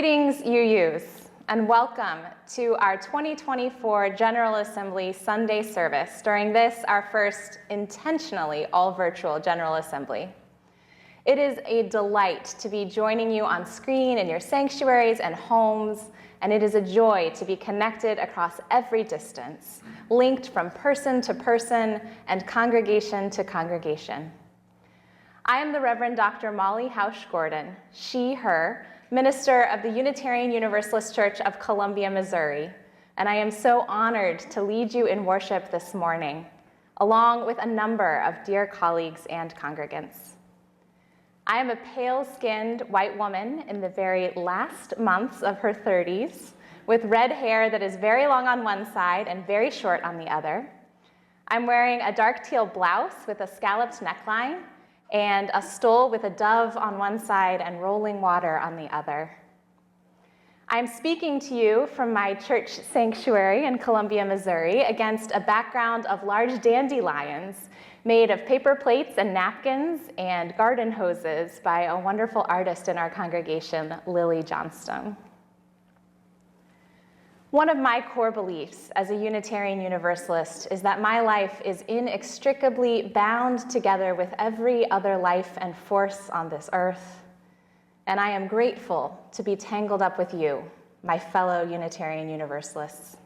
Greetings, UUs, and welcome to our 2024 General Assembly Sunday service during this, our first intentionally all-virtual General Assembly. It is a delight to be joining you on screen in your sanctuaries and homes, and it is a joy to be connected across every distance, linked from person to person and congregation to congregation. I am the Reverend Dr. Molly Hausch-Gordon, she, her, minister of the Unitarian Universalist Church of Columbia, Missouri, and I am so honored to lead you in worship this morning, along with a number of dear colleagues and congregants. I am a pale-skinned white woman in the very last months of her 30s, with red hair that is very long on one side and very short on the other. I'm wearing a dark teal blouse with a scalloped neckline and a stole with a dove on one side and rolling water on the other. I'm speaking to you from my church sanctuary in Columbia, Missouri, against a background of large dandelions made of paper plates and napkins and garden hoses by a wonderful artist in our congregation, Lily Johnstone. One of my core beliefs as a Unitarian Universalist is that my life is inextricably bound together with every other life and force on this earth, and I am grateful to be tangled up with you, my fellow Unitarian Universalists.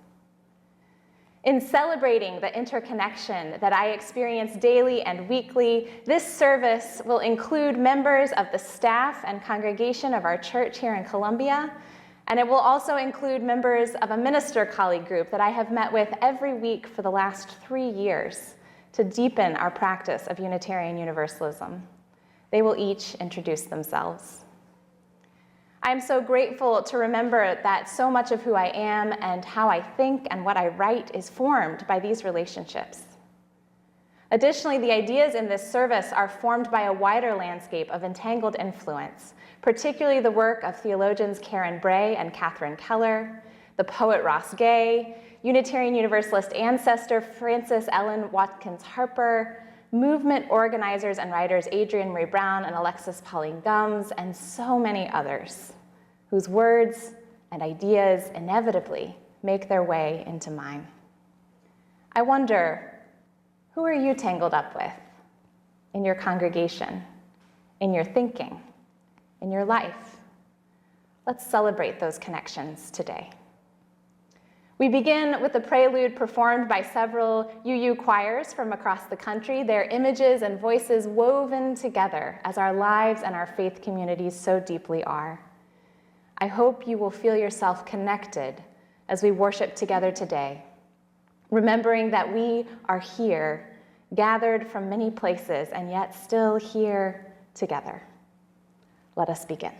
In celebrating the interconnection that I experience daily and weekly, this service will include members of the staff and congregation of our church here in Columbia, and it will also include members of a minister colleague group that I have met with every week for the last 3 years to deepen our practice of Unitarian Universalism. They will each introduce themselves. I am so grateful to remember that so much of who I am and how I think and what I write is formed by these relationships. Additionally, the ideas in this service are formed by a wider landscape of entangled influence, particularly the work of theologians Karen Bray and Catherine Keller, the poet Ross Gay, Unitarian Universalist ancestor Frances Ellen Watkins Harper, movement organizers and writers Adrienne Maree Brown and Alexis Pauline Gumbs, and so many others, whose words and ideas inevitably make their way into mine. I wonder, who are you tangled up with in your congregation, in your thinking, in your life? Let's celebrate those connections today. We begin with the prelude performed by several UU choirs from across the country, their images and voices woven together as our lives and our faith communities so deeply are. I hope you will feel yourself connected as we worship together today, remembering that we are here, gathered from many places, and yet still here together. Let us begin.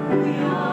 We are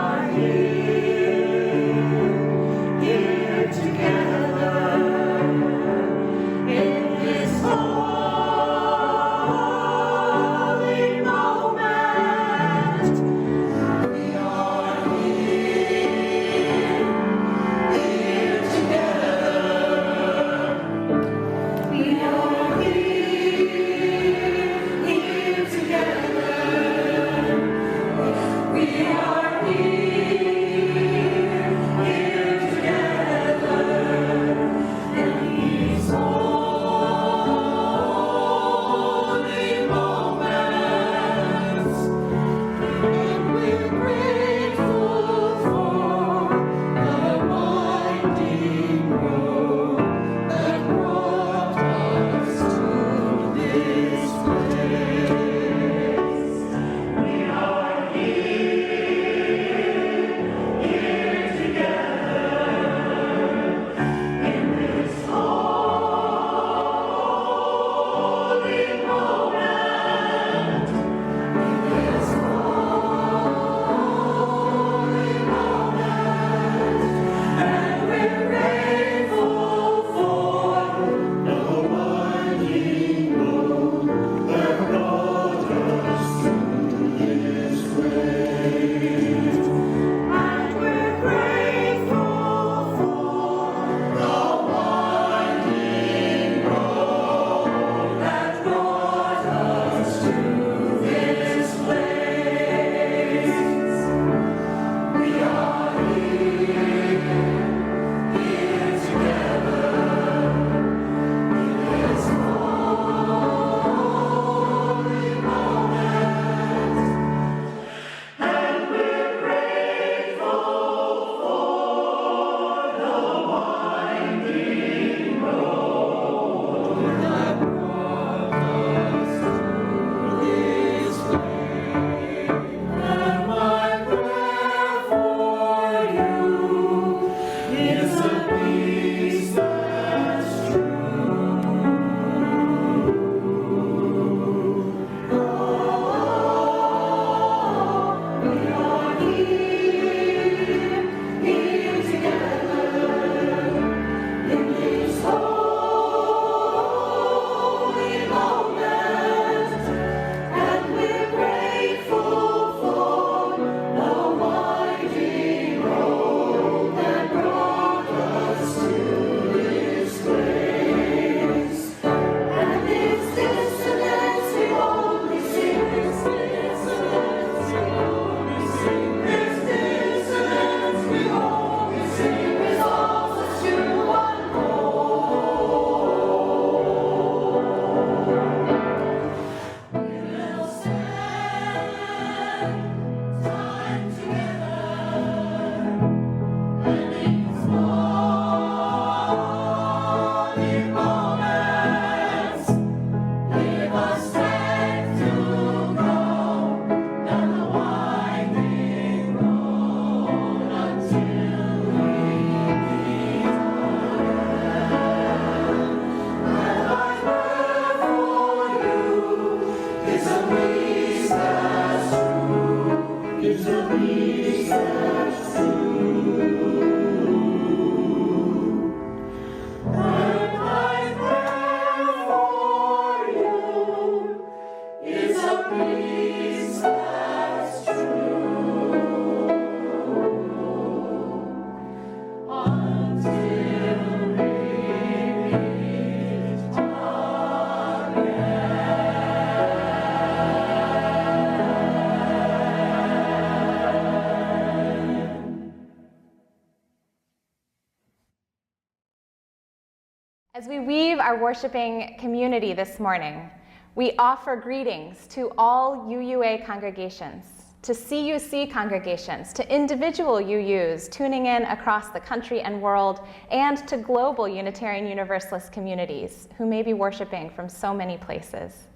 As we weave our worshiping community this morning, we offer greetings to all UUA congregations, to CUC congregations, to individual UUs tuning in across the country and world, and to global Unitarian Universalist communities who may be worshiping from so many places.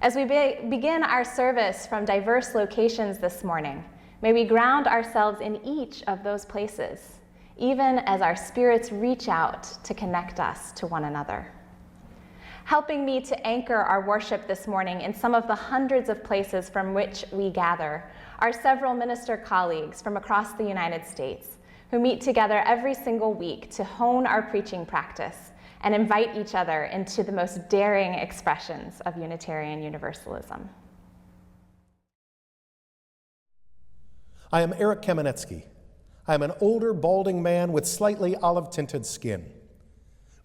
As we begin our service from diverse locations this morning, may we ground ourselves in each of those places, even as our spirits reach out to connect us to one another. Helping me to anchor our worship this morning in some of the hundreds of places from which we gather are several minister colleagues from across the United States who meet together every single week to hone our preaching practice and invite each other into the most daring expressions of Unitarian Universalism. I am Eric Kamenetsky. I am an older, balding man with slightly olive-tinted skin.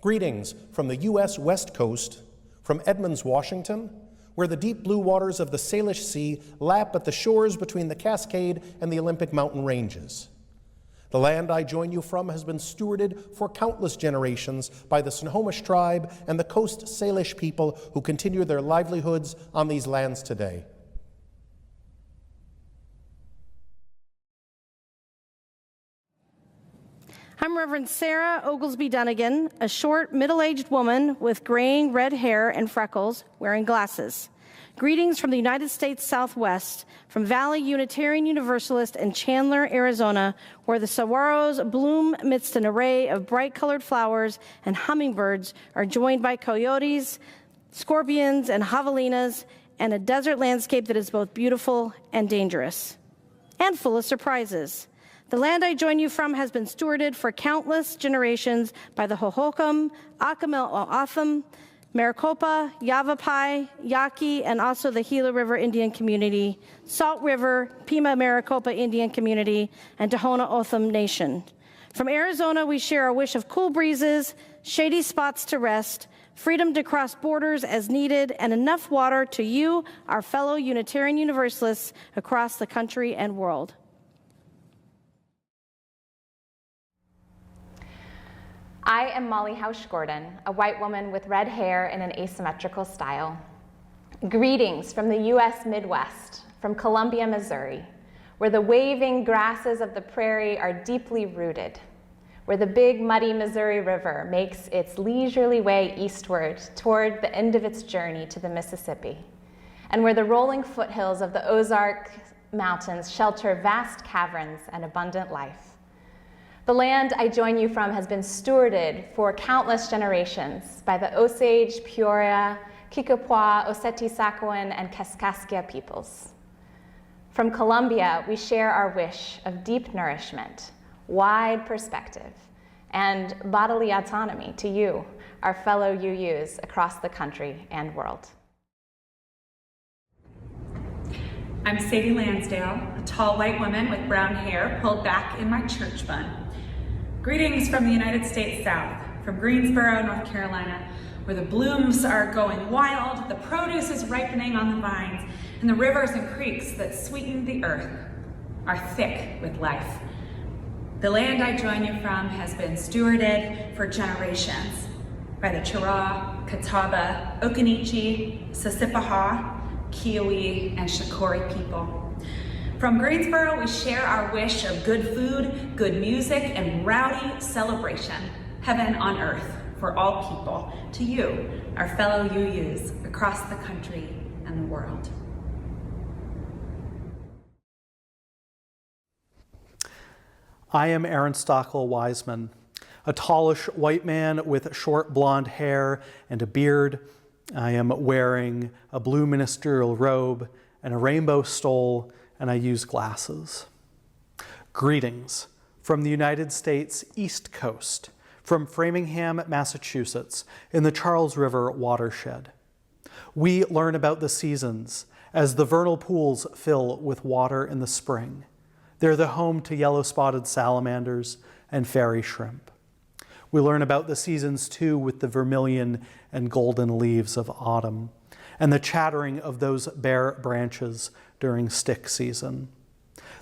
Greetings from the U.S. West Coast, from Edmonds, Washington, where the deep blue waters of the Salish Sea lap at the shores between the Cascade and the Olympic mountain ranges. The land I join you from has been stewarded for countless generations by the Snohomish tribe and the Coast Salish people who continue their livelihoods on these lands today. I'm Reverend Sarah Oglesby Dunnigan, a short, middle-aged woman with graying red hair and freckles, wearing glasses. Greetings from the United States Southwest, from Valley Unitarian Universalist in Chandler, Arizona, where the saguaros bloom amidst an array of bright-colored flowers and hummingbirds are joined by coyotes, scorpions, and javelinas, and a desert landscape that is both beautiful and dangerous, and full of surprises. The land I join you from has been stewarded for countless generations by the Hohokam, Akamil-O'Atham, Maricopa, Yavapai, Yaqui, and also the Gila River Indian Community, Salt River, Pima Maricopa Indian Community, and Tohono O'odham Nation. From Arizona, we share our wish of cool breezes, shady spots to rest, freedom to cross borders as needed, and enough water to you, our fellow Unitarian Universalists across the country and world. I am Molly Hausch-Gordon, a white woman with red hair in an asymmetrical style. Greetings from the U.S. Midwest, from Columbia, Missouri, where the waving grasses of the prairie are deeply rooted, where the big muddy Missouri River makes its leisurely way eastward toward the end of its journey to the Mississippi, and where the rolling foothills of the Ozark Mountains shelter vast caverns and abundant life. The land I join you from has been stewarded for countless generations by the Osage, Peoria, Kikapwa, Oceti-Sakowin, and Kaskaskia peoples. From Columbia, we share our wish of deep nourishment, wide perspective, and bodily autonomy to you, our fellow UUs across the country and world. I'm Sadie Lansdale, a tall white woman with brown hair pulled back in my church bun. Greetings from the United States South, from Greensboro, North Carolina, where the blooms are going wild, the produce is ripening on the vines, and the rivers and creeks that sweeten the earth are thick with life. The land I join you from has been stewarded for generations by the Chiraw, Catawba, Occaneechi, Sissipahaw, Kiowa, and Shakori people. From Greensboro, we share our wish of good food, good music, and rowdy celebration, heaven on earth for all people, to you, our fellow UUs across the country and the world. I am Aaron Stockwell-Wiseman, a tallish white man with short blonde hair and a beard. I am wearing a blue ministerial robe and a rainbow stole, and I use glasses. Greetings from the United States East Coast, from Framingham, Massachusetts, in the Charles River watershed. We learn about the seasons as the vernal pools fill with water in the spring. They're the home to yellow-spotted salamanders and fairy shrimp. We learn about the seasons too with the vermilion and golden leaves of autumn and the chattering of those bare branches during stick season.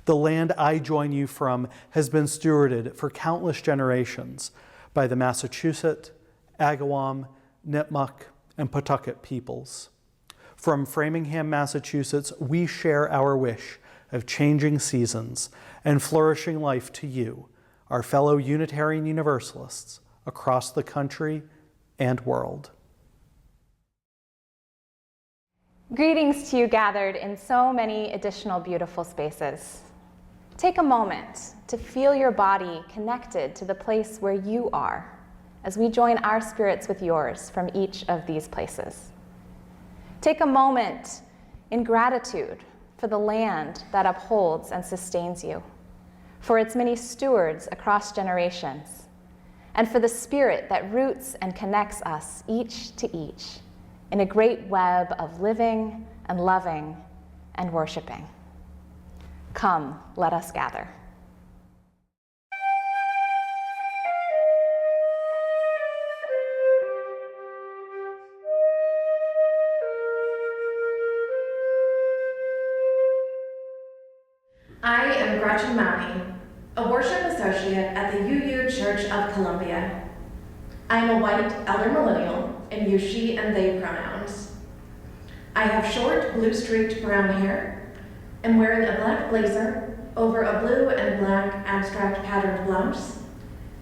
The land I join you from has been stewarded for countless generations by the Massachusetts Agawam, Nipmuc, and Pawtucket peoples. From Framingham, Massachusetts, we share our wish of changing seasons and flourishing life to you, our fellow Unitarian Universalists across the country and world. Greetings to you gathered in so many additional beautiful spaces. Take a moment to feel your body connected to the place where you are as we join our spirits with yours from each of these places. Take a moment in gratitude for the land that upholds and sustains you, for its many stewards across generations, and for the spirit that roots and connects us each to each in a great web of living and loving and worshiping. Come, let us gather. I am Gretchen Mauney, a worship associate at the UU Church of Columbia. I am a white elder millennial and use she and they pronouns. I have short blue-streaked brown hair, am wearing a black blazer over a blue and black abstract patterned blouse,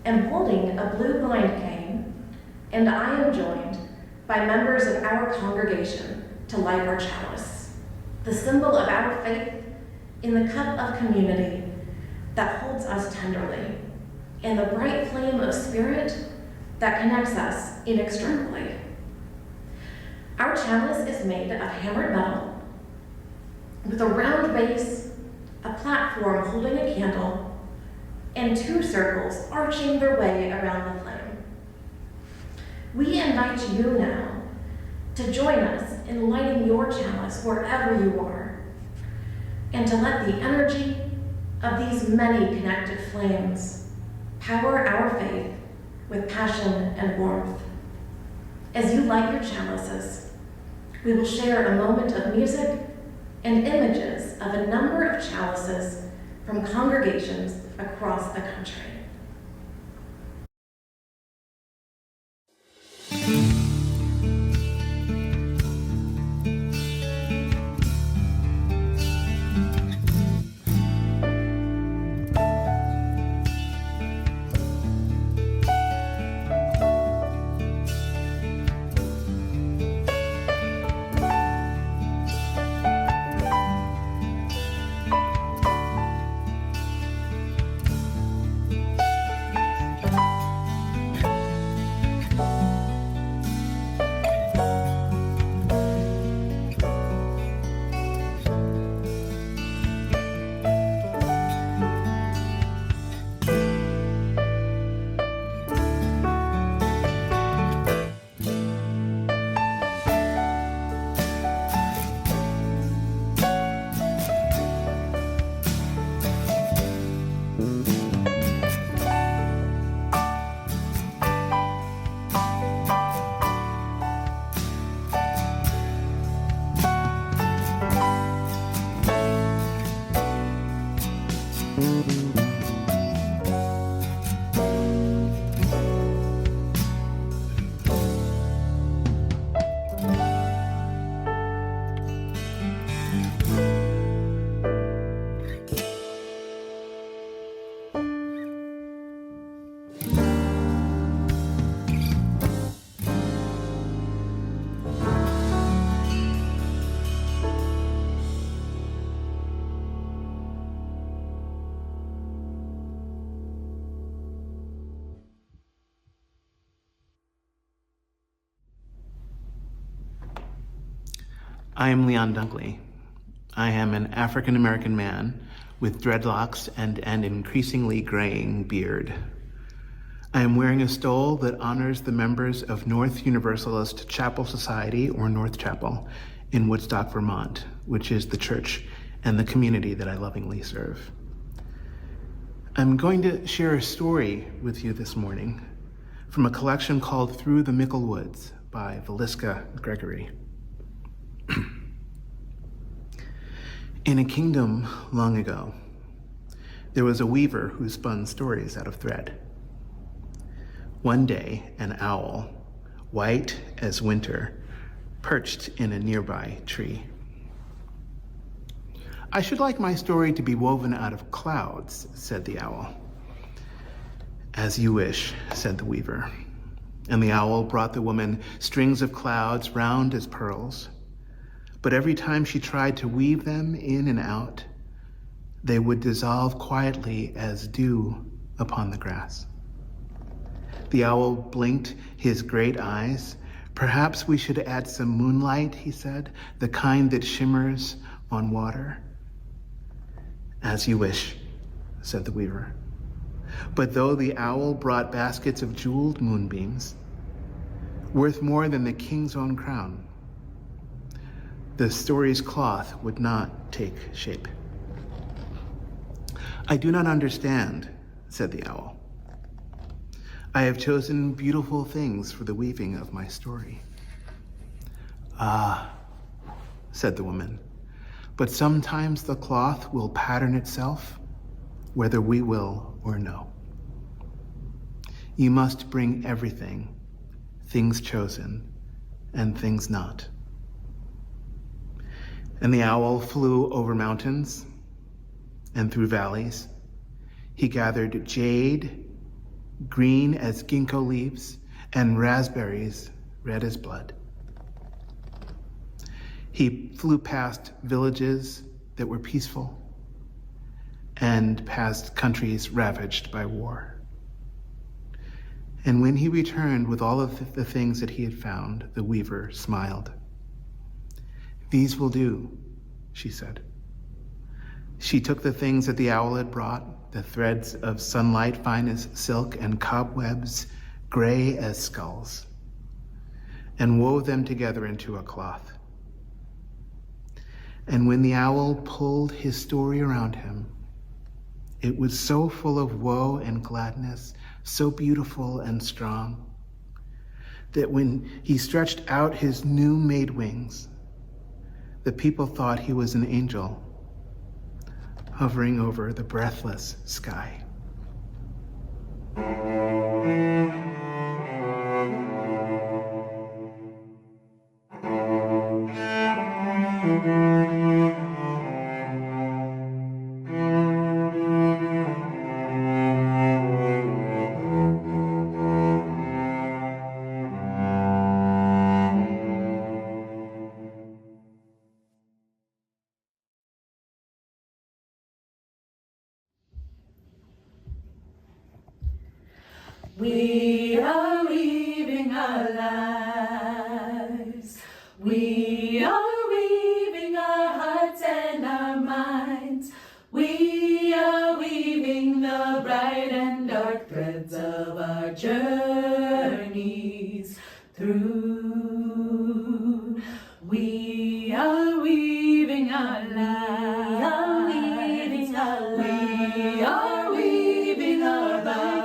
am holding a blue blind cane, and I am joined by members of our congregation to light our chalice, the symbol of our faith in the cup of community that holds us tenderly, and the bright flame of spirit that connects us inextricably. Our chalice is made of hammered metal, with a round base, a platform holding a candle, and two circles arching their way around the flame. We invite you now to join us in lighting your chalice wherever you are, and to let the energy of these many connected flames power our faith with passion and warmth. As you light your chalices, we will share a moment of music and images of a number of chalices from congregations across the country. I am Leon Dunkley. I am an African-American man with dreadlocks and an increasingly graying beard. I am wearing a stole that honors the members of North Universalist Chapel Society, or North Chapel, in Woodstock, Vermont, which is the church and the community that I lovingly serve. I'm going to share a story with you this morning from a collection called Through the Mickle Woods by Valiska Gregory. In a kingdom long ago, there was a weaver who spun stories out of thread. One day, an owl white as winter, perched in a nearby tree. I should like my story to be woven out of clouds, said the owl. As you wish, said the weaver. And the owl brought the woman strings of clouds round as pearls. But every time she tried to weave them in and out, they would dissolve quietly as dew upon the grass. The owl blinked his great eyes. Perhaps we should add some moonlight, he said, the kind that shimmers on water. As you wish, said the weaver. But though the owl brought baskets of jeweled moonbeams, worth more than the king's own crown, the story's cloth would not take shape. I do not understand, said the owl. I have chosen beautiful things for the weaving of my story. Ah, said the woman, but sometimes the cloth will pattern itself, whether we will or no. You must bring everything, things chosen and things not. And the owl flew over mountains and through valleys. He gathered jade, green as ginkgo leaves, and raspberries red as blood. He flew past villages that were peaceful and past countries ravaged by war. And when he returned with all of the things that he had found, the weaver smiled. These will do, she said. She took the things that the owl had brought, the threads of sunlight fine as silk and cobwebs gray as skulls, and wove them together into a cloth. And when the owl pulled his story around him, it was so full of woe and gladness, so beautiful and strong, that when he stretched out his new-made wings, the people thought he was an angel hovering over the breathless sky. We are weaving our lives. We are weaving our hearts and our minds. We are weaving the bright and dark threads of our journeys through. We are weaving our lives. We are weaving our lives.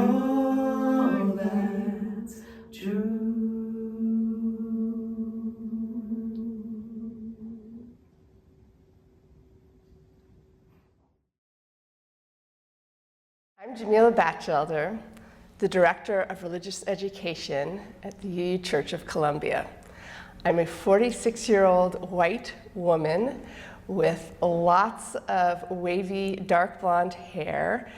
all that's true. I'm Jamila Batchelder, the Director of Religious Education at the UU Church of Columbia. I'm a 46-year-old white woman with lots of wavy dark blonde hair,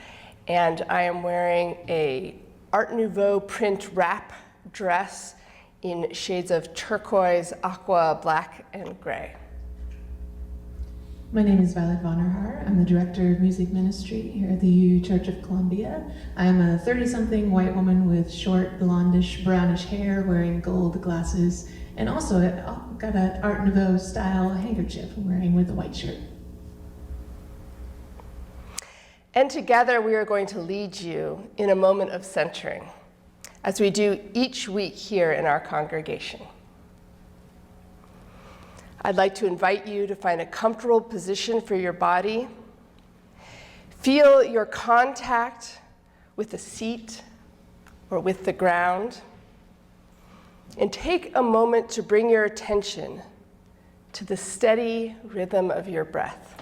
and I am wearing a Art Nouveau print wrap dress in shades of turquoise, aqua, black, and gray. My name is Violet Vonnerhaar. I'm the Director of Music Ministry here at the UU Church of Columbia. I'm a 30-something white woman with short, blondish, brownish hair, wearing gold glasses, and also got an Art Nouveau style handkerchief I'm wearing with a white shirt. And together we are going to lead you in a moment of centering, as we do each week here in our congregation. I'd like to invite you to find a comfortable position for your body. Feel your contact with the seat or with the ground. And take a moment to bring your attention to the steady rhythm of your breath,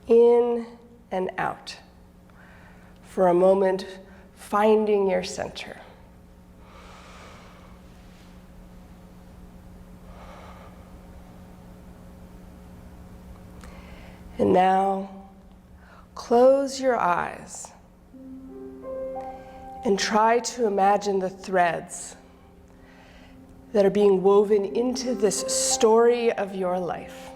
in and out, for a moment finding your center. And now, close your eyes and try to imagine the threads that are being woven into this story of your life.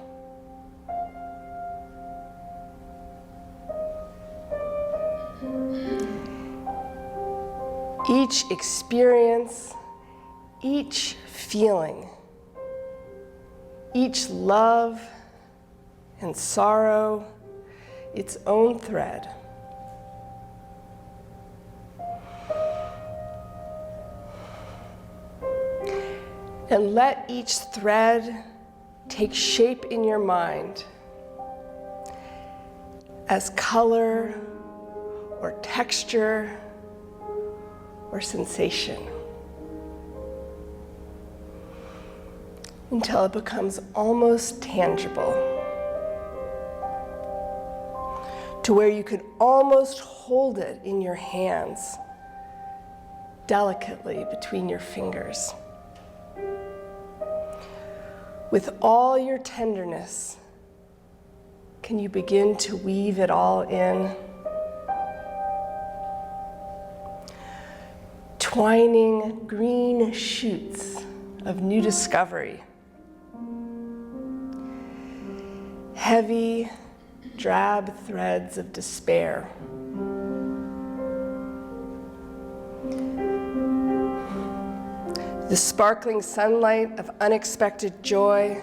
Each experience, each feeling, each love and sorrow, its own thread. And let each thread take shape in your mind as color or texture or sensation, until it becomes almost tangible, to where you could almost hold it in your hands, delicately between your fingers. With all your tenderness, can you begin to weave it all in? Twining green shoots of new discovery. Heavy, drab threads of despair. The sparkling sunlight of unexpected joy.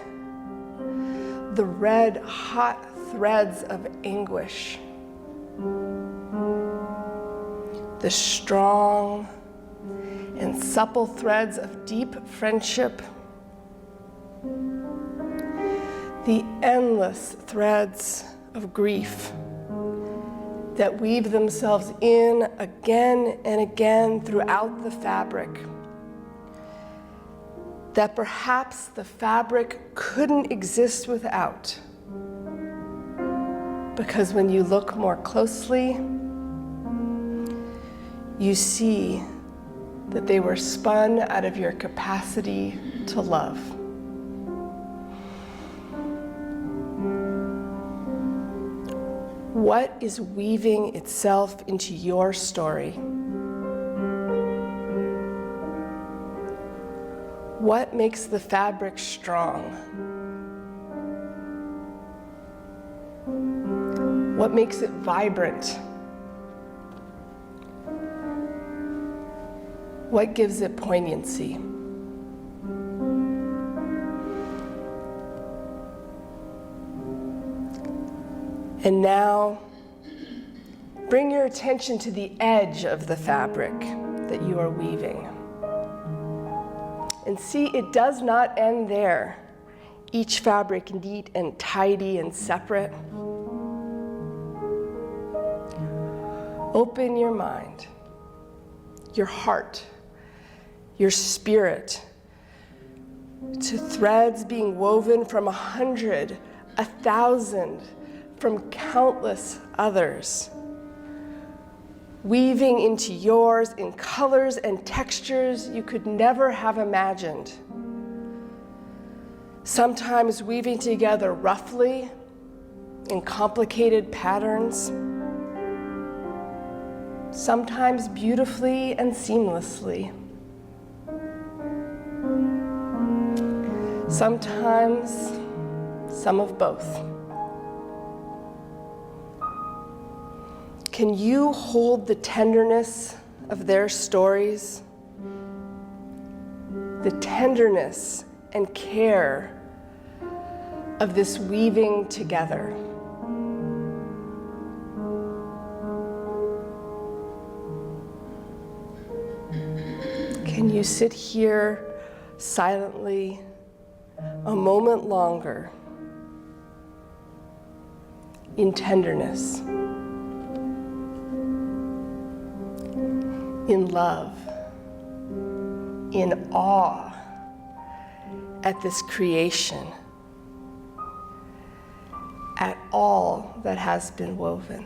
The red, hot threads of anguish. The strong and supple threads of deep friendship. The endless threads of grief that weave themselves in again and again throughout the fabric, that perhaps the fabric couldn't exist without, because when you look more closely, you see that they were spun out of your capacity to love. What is weaving itself into your story? What makes the fabric strong? What makes it vibrant? What gives it poignancy? And now, bring your attention to the edge of the fabric that you are weaving. And see, it does not end there. Each fabric neat and tidy and separate. Open your mind your heart, your spirit, to threads being woven from 100, 1,000, from countless others, weaving into yours in colors and textures you could never have imagined. Sometimes weaving together roughly in complicated patterns, sometimes beautifully and seamlessly, sometimes some of both. Can you hold the tenderness of their stories, the tenderness and care of this weaving together? Can you sit here silently a moment longer in tenderness, in love, in awe at this creation, at all that has been woven?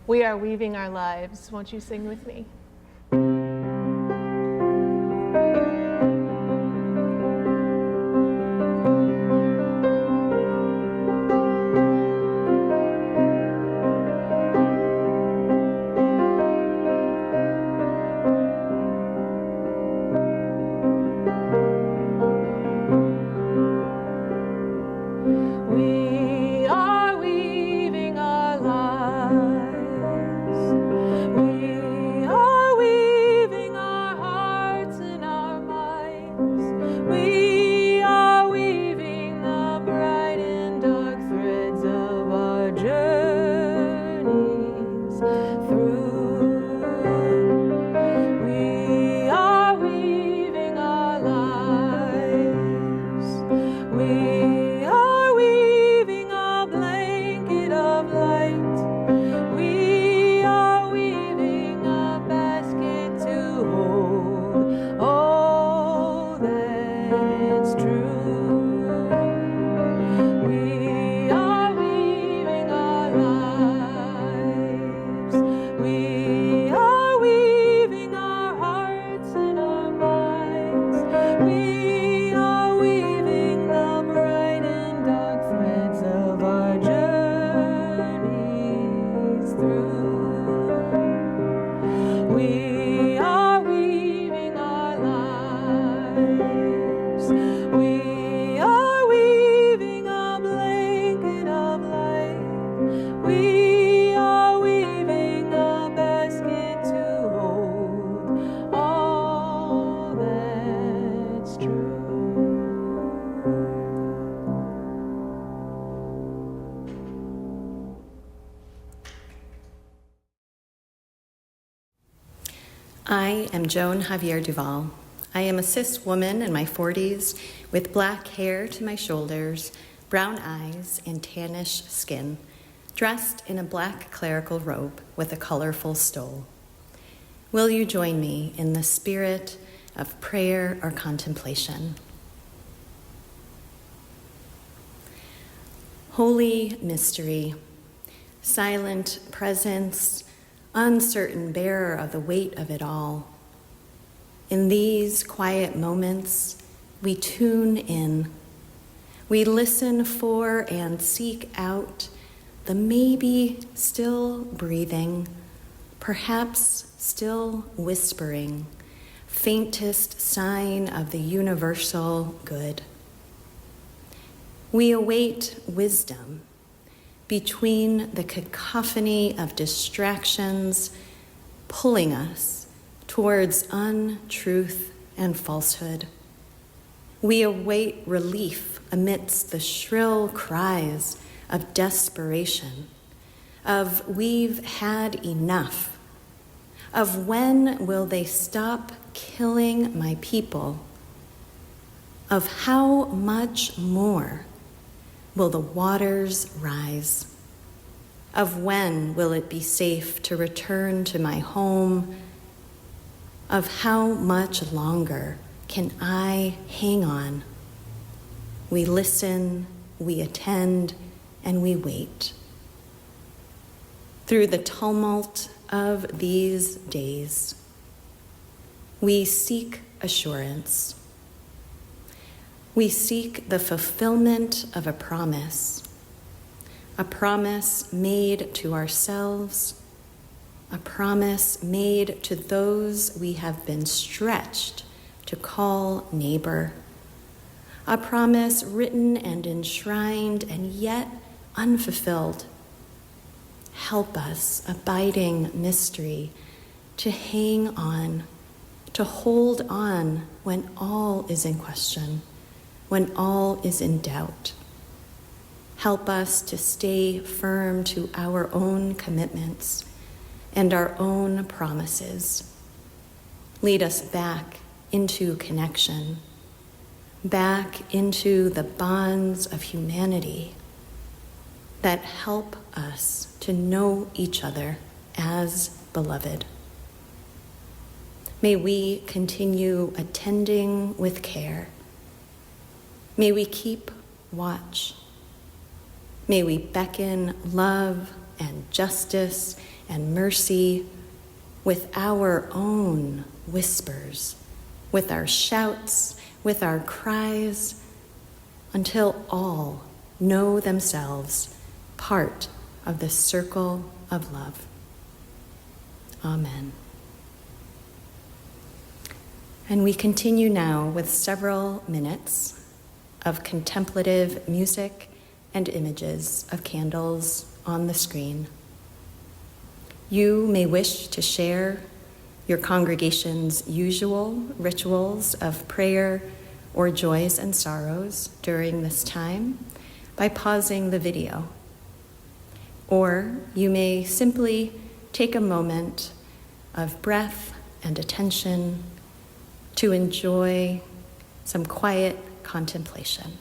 We are weaving our lives. Won't you sing with me? We are weaving our lives. We are weaving our hearts and our minds. We are weaving the bright and dark threads of our journeys through. We are weaving our lives. We are weaving a blanket of light. We are weaving a basket to hold all that's true. We are weaving our lives. We are weaving our hearts and our minds. We are weaving the bright and dark threads of our journeys through. We are weaving our lives. We are weaving a blanket of light. We are weaving a basket to hold all that's true. I am Joan Javier Duval. I am a cis woman in my 40s with black hair to my shoulders, brown eyes, and tannish skin, dressed in a black clerical robe with a colorful stole. Will you join me in the spirit of prayer or contemplation? Holy mystery, silent presence, uncertain bearer of the weight of it all. In these quiet moments, we tune in. We listen for and seek out the maybe still breathing, perhaps still whispering, faintest sign of the universal good. We await wisdom between the cacophony of distractions pulling us towards untruth and falsehood. We await relief amidst the shrill cries of desperation, of we've had enough, of when will they stop killing my people, of how much more will the waters rise? Of when will it be safe to return to my home? Of how much longer can I hang on? We listen, we attend, and we wait. Through the tumult of these days, we seek assurance. We seek the fulfillment of a promise made to ourselves, a promise made to those we have been stretched to call neighbor, a promise written and enshrined and yet unfulfilled. Help us, abiding mystery, to hang on, to hold on when all is in question, when all is in doubt. Help us to stay firm to our own commitments and our own promises. Lead us back into connection, back into the bonds of humanity that help us to know each other as beloved. May we continue attending with care. May we keep watch. May we beckon love and justice and mercy with our own whispers, with our shouts, with our cries, until all know themselves part of the circle of love. Amen. And we continue now with several minutes of contemplative music and images of candles on the screen. You may wish to share your congregation's usual rituals of prayer or joys and sorrows during this time by pausing the video. Or you may simply take a moment of breath and attention to enjoy some quiet contemplation.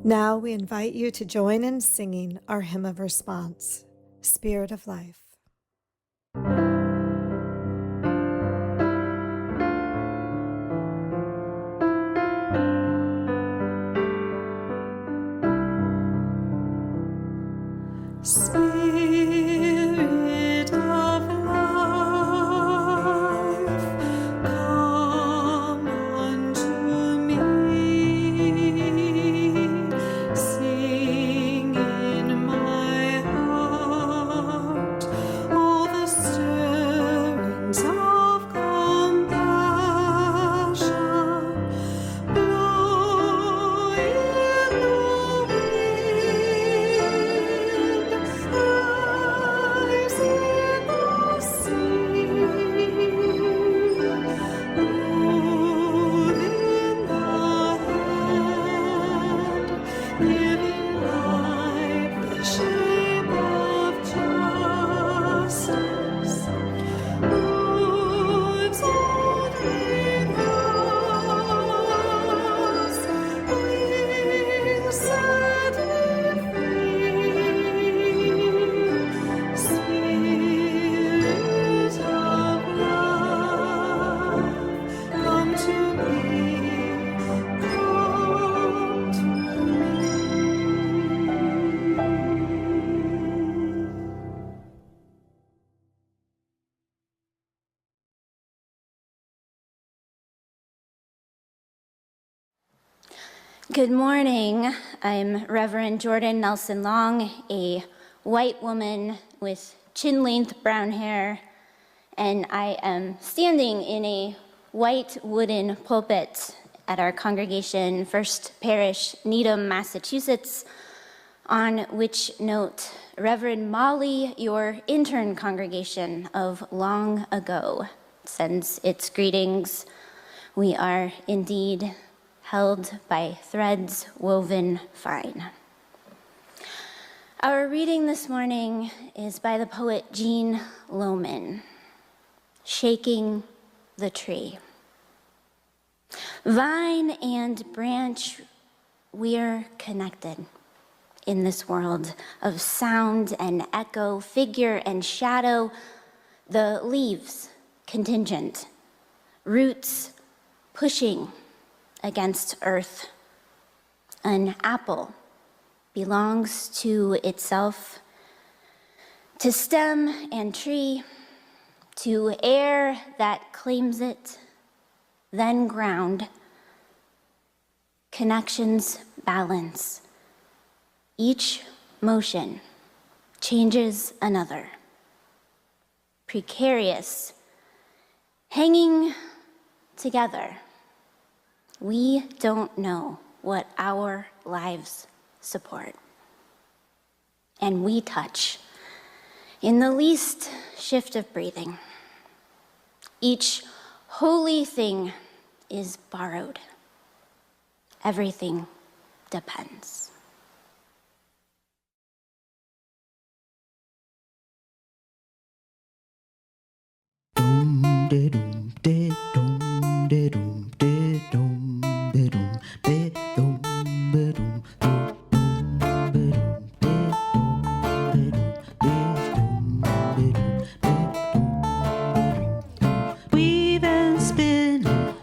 Now we invite you to join in singing our hymn of response, Spirit of Life. Spirit of life, come unto me. Sing in my heart all the stirrings of compassion. Blow in the wind, rise in the sea, move in the hand, giving life the shape of justice. Moves wandering house, wings set free. Spirit of love, come to me, come to me. Good morning. I'm Reverend Jordan Nelson Long, a white woman with chin-length brown hair, and I am standing in a white wooden pulpit at our congregation, First Parish, Needham, Massachusetts, on which note Reverend Molly, your intern congregation of long ago, sends its greetings. We are indeed held by threads woven fine. Our reading this morning is by the poet Jean Lohman, Shaking the Tree. Vine and branch, we're connected in this world of sound and echo, figure and shadow, the leaves contingent, roots pushing against earth. An apple belongs to itself, to stem and tree, to air that claims it, then ground. Connections balance. Each motion changes another. Precarious, hanging together. We don't know what our lives support. And we touch in the least shift of breathing. Each holy thing is borrowed. Everything depends.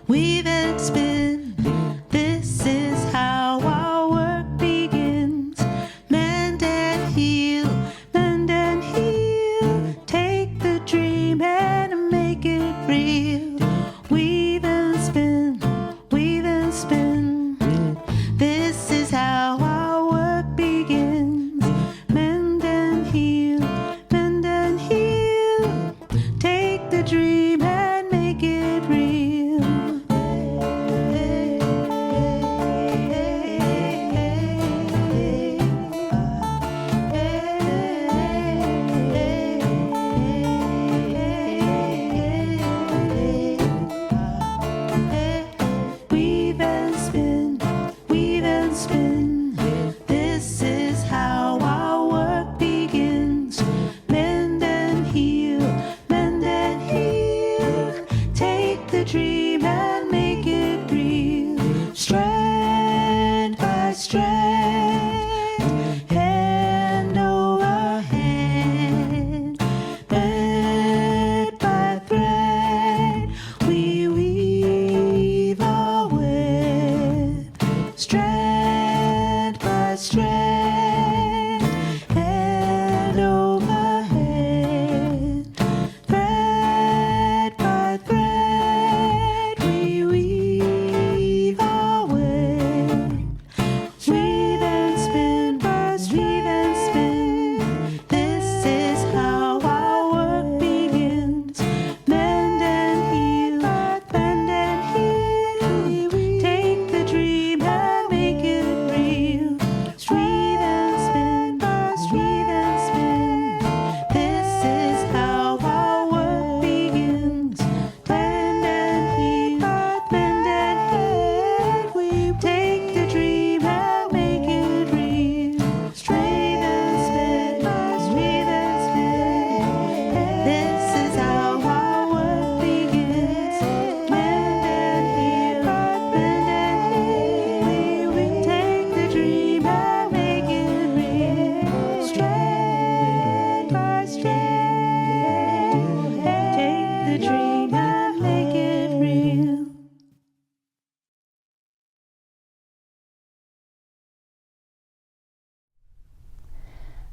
Weave and spin. This is how our work begins. Mend and heal, mend and heal. Take the dream and make it real. Weave and spin, weave and spin. This is how our work begins. Mend and heal, mend and heal. Take the dream and make it real. Weave and spin.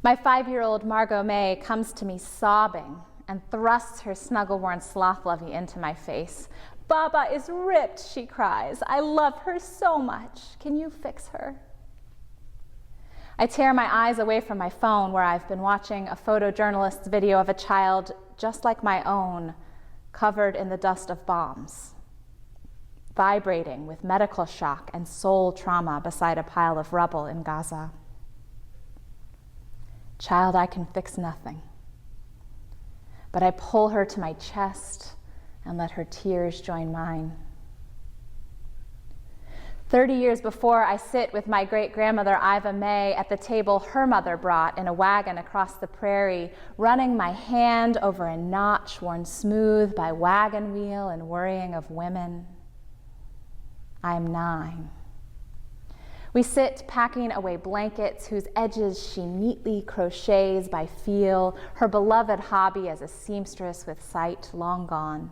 My 5-year-old Margot May comes to me sobbing and thrusts her snuggle-worn sloth lovey into my face. "Baba is ripped," she cries. "I love her so much. Can you fix her?" I tear my eyes away from my phone, where I've been watching a photojournalist's video of a child just like my own, covered in the dust of bombs, vibrating with medical shock and soul trauma beside a pile of rubble in Gaza. Child, I can fix nothing. But I pull her to my chest and let her tears join mine. 30 years before, I sit with my great-grandmother Iva May at the table her mother brought in a wagon across the prairie, running my hand over a notch worn smooth by wagon wheel and worrying of women. I am 9. We sit packing away blankets whose edges she neatly crochets by feel, her beloved hobby as a seamstress with sight long gone.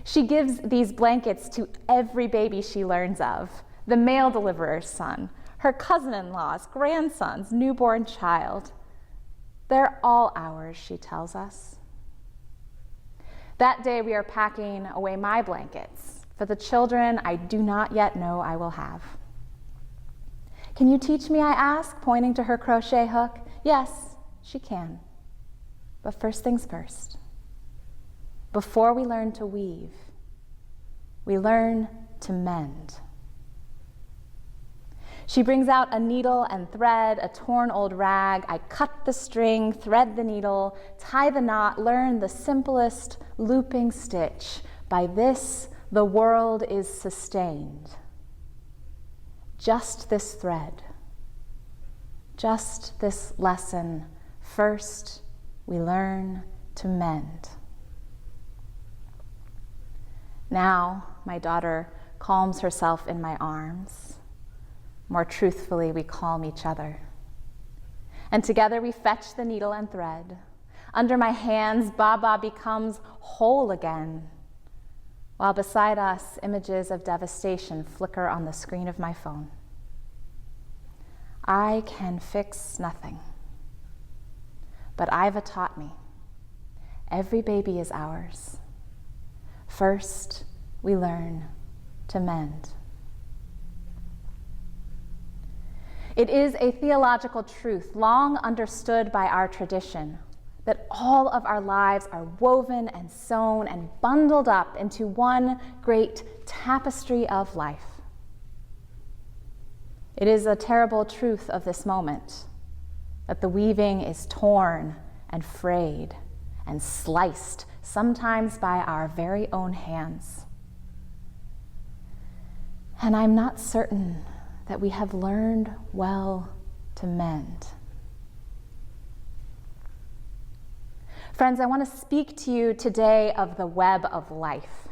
She gives these blankets to every baby she learns of, the mail deliverer's son, her cousin-in-law's grandson's newborn child. They're all ours, she tells us. That day we are packing away my blankets for the children I do not yet know I will have. "Can you teach me?" I ask, pointing to her crochet hook. Yes, she can. But first things first. Before we learn to weave, we learn to mend. She brings out a needle and thread, a torn old rag. I cut the string, thread the needle, tie the knot, learn the simplest looping stitch. By this, the world is sustained. Just this thread, just this lesson. First, we learn to mend. Now, my daughter calms herself in my arms. More truthfully, we calm each other. And together we fetch the needle and thread. Under my hands, Baba becomes whole again, while beside us, images of devastation flicker on the screen of my phone. I can fix nothing, but Iva taught me, every baby is ours. First, we learn to mend. It is a theological truth long understood by our tradition that all of our lives are woven and sewn and bundled up into one great tapestry of life. It is a terrible truth of this moment that the weaving is torn and frayed and sliced, sometimes by our very own hands. And I'm not certain that we have learned well to mend. Friends, I want to speak to you today of the web of life,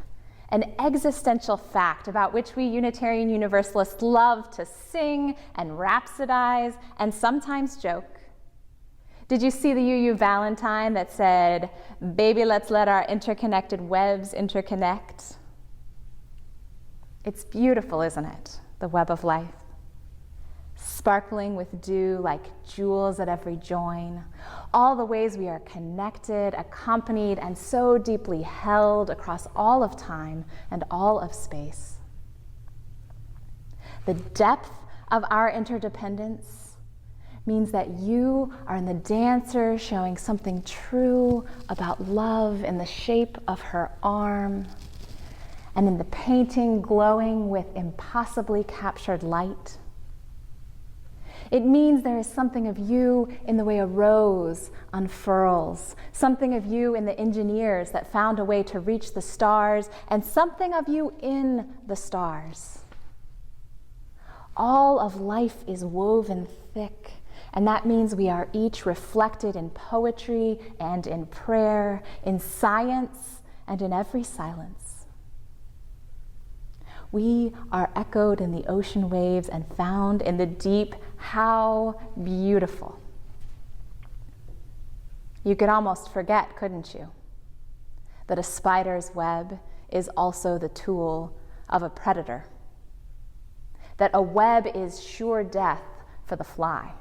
an existential fact about which we Unitarian Universalists love to sing and rhapsodize and sometimes joke. Did you see the UU Valentine that said, "Baby, let's let our interconnected webs interconnect"? It's beautiful, isn't it? The web of life. Sparkling with dew like jewels at every join. All the ways we are connected, accompanied, and so deeply held across all of time and all of space. The depth of our interdependence means that you are in the dancer showing something true about love in the shape of her arm, and in the painting glowing with impossibly captured light. It means there is something of you in the way a rose unfurls, something of you in the engineers that found a way to reach the stars, and something of you in the stars. All of life is woven thick, and that means we are each reflected in poetry and in prayer, in science and in every silence. We are echoed in the ocean waves and found in the deep. How beautiful. You could almost forget, couldn't you, that a spider's web is also the tool of a predator, that a web is sure death for the fly.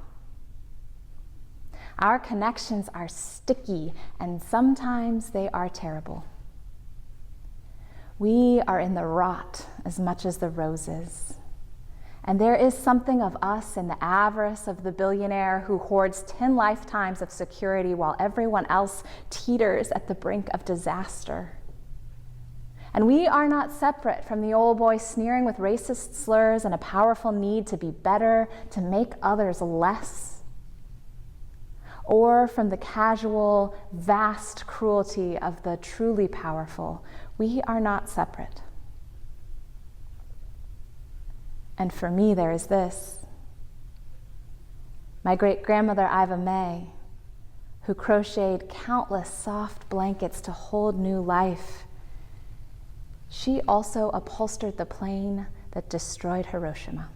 Our connections are sticky, and sometimes they are terrible. We are in the rot as much as the roses. And there is something of us in the avarice of the billionaire who hoards 10 lifetimes of security while everyone else teeters at the brink of disaster. And we are not separate from the old boy sneering with racist slurs and a powerful need to be better, to make others less. Or from the casual, vast cruelty of the truly powerful. We are not separate. And for me, there is this. My great-grandmother, Iva May, who crocheted countless soft blankets to hold new life, she also upholstered the plane that destroyed Hiroshima.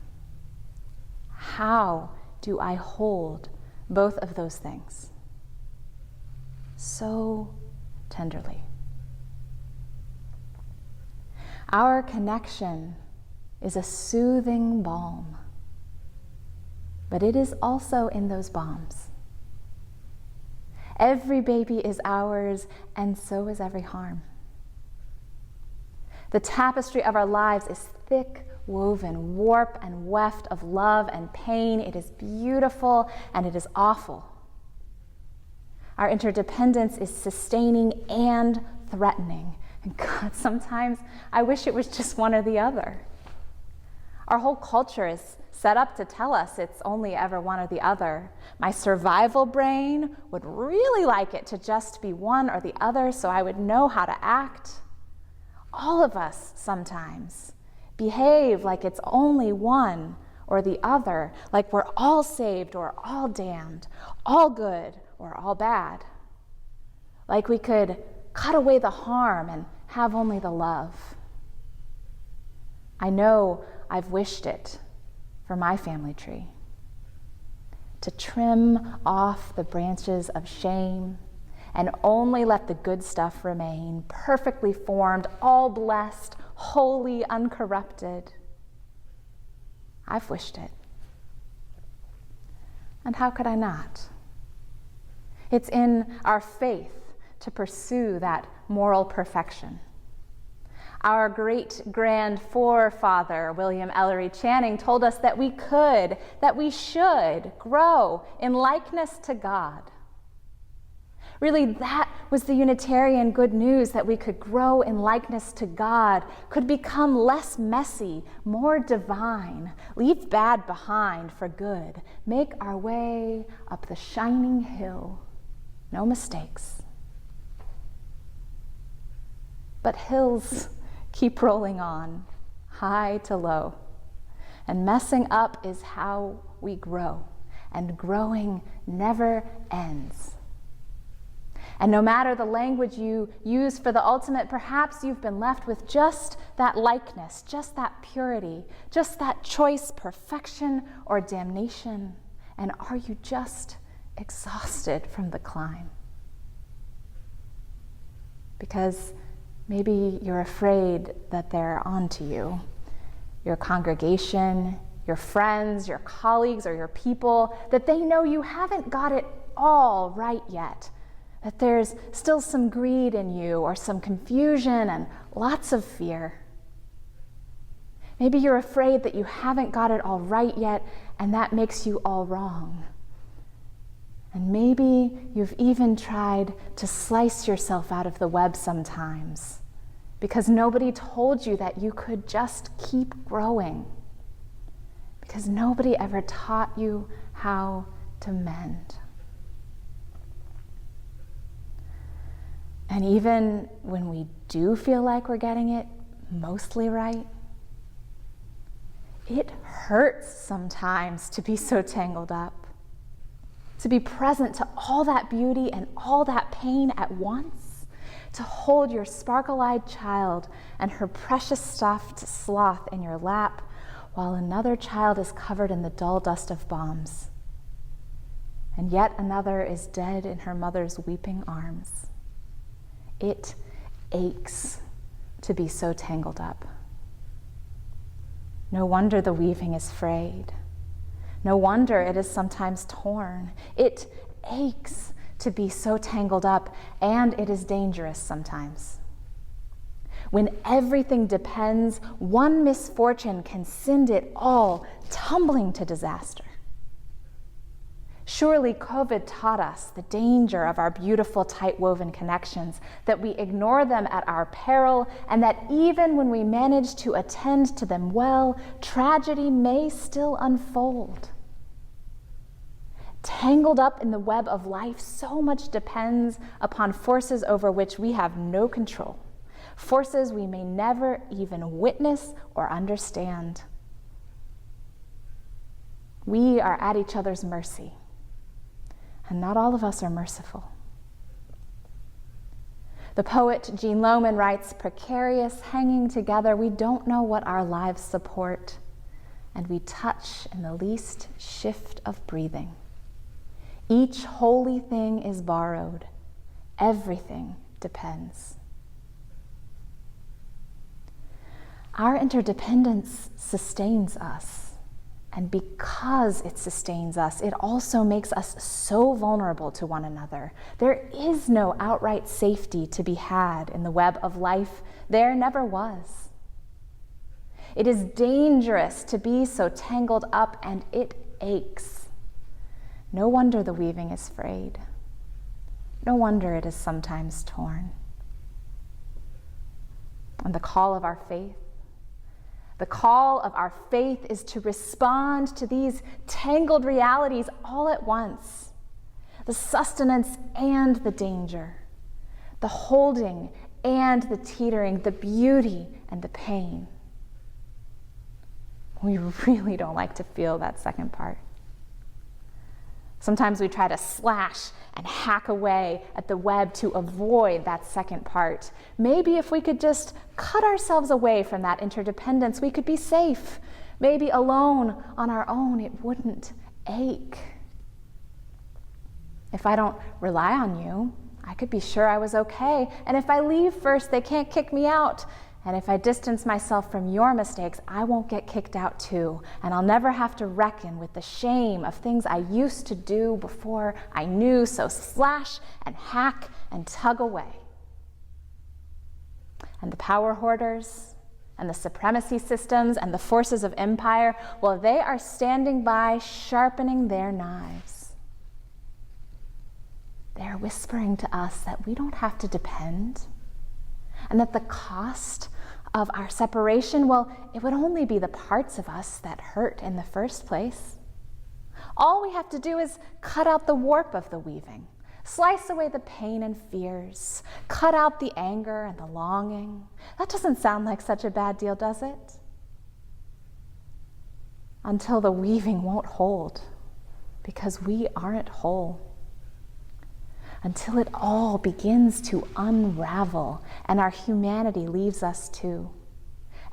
How do I hold both of those things so tenderly? Our connection is a soothing balm, but it is also in those bombs. Every baby is ours, and so is every harm. The tapestry of our lives is thick, woven, warp and weft of love and pain. It is beautiful and it is awful. Our interdependence is sustaining and threatening. And God, sometimes I wish it was just one or the other. Our whole culture is set up to tell us it's only ever one or the other. My survival brain would really like it to just be one or the other so I would know how to act. All of us sometimes behave like it's only one or the other, like we're all saved or all damned, all good or all bad. Like we could cut away the harm and have only the love. I know I've wished it for my family tree. To trim off the branches of shame and only let the good stuff remain, perfectly formed, all blessed, holy, uncorrupted. I've wished it. And how could I not? It's in our faith to pursue that moral perfection. Our great-grand forefather, William Ellery Channing, told us that we could, that we should grow in likeness to God. Really, that was the Unitarian good news, that we could grow in likeness to God, could become less messy, more divine, leave bad behind for good, make our way up the shining hill, no mistakes. But hills keep rolling on, high to low, and messing up is how we grow, and growing never ends. And no matter the language you use for the ultimate, perhaps you've been left with just that likeness, just that purity, just that choice, perfection or damnation. And are you just exhausted from the climb? Because maybe you're afraid that they're onto you. Your congregation, your friends, your colleagues, or your people, that they know you haven't got it all right yet. That there's still some greed in you, or some confusion and lots of fear. Maybe you're afraid that you haven't got it all right yet, and that makes you all wrong. And maybe you've even tried to slice yourself out of the web sometimes, because nobody told you that you could just keep growing, because nobody ever taught you how to mend. And even when we do feel like we're getting it mostly right, it hurts sometimes to be so tangled up, to be present to all that beauty and all that pain at once, to hold your sparkle-eyed child and her precious stuffed sloth in your lap while another child is covered in the dull dust of bombs, and yet another is dead in her mother's weeping arms. It aches to be so tangled up. No wonder the weaving is frayed. No wonder it is sometimes torn. It aches to be so tangled up, and it is dangerous sometimes. When everything depends, one misfortune can send it all tumbling to disaster. Surely COVID taught us the danger of our beautiful, tight-woven connections, that we ignore them at our peril, and that even when we manage to attend to them well, tragedy may still unfold. Tangled up in the web of life, so much depends upon forces over which we have no control, forces we may never even witness or understand. We are at each other's mercy. And not all of us are merciful. The poet Jean Lohman writes, "Precarious, hanging together, we don't know what our lives support, and we touch in the least shift of breathing. Each holy thing is borrowed. Everything depends." Our interdependence sustains us. And because it sustains us, it also makes us so vulnerable to one another. There is no outright safety to be had in the web of life. There never was. It is dangerous to be so tangled up, and it aches. No wonder the weaving is frayed. No wonder it is sometimes torn. And the call of our faith is to respond to these tangled realities all at once. The sustenance and the danger, the holding and the teetering, the beauty and the pain. We really don't like to feel that second part. Sometimes we try to slash and hack away at the web to avoid that second part. Maybe if we could just cut ourselves away from that interdependence, we could be safe. Maybe alone on our own, it wouldn't ache. If I don't rely on you, I could be sure I was okay. And if I leave first, they can't kick me out. And if I distance myself from your mistakes, I won't get kicked out too. And I'll never have to reckon with the shame of things I used to do before I knew. So slash and hack and tug away. And the power hoarders and the supremacy systems and the forces of empire, well, they are standing by, sharpening their knives. They are whispering to us that we don't have to depend, and that the cost of our separation, well, it would only be the parts of us that hurt in the first place. All we have to do is cut out the warp of the weaving, slice away the pain and fears, cut out the anger and the longing. That doesn't sound like such a bad deal, does it? Until the weaving won't hold, because we aren't whole. Until it all begins to unravel and our humanity leaves us too.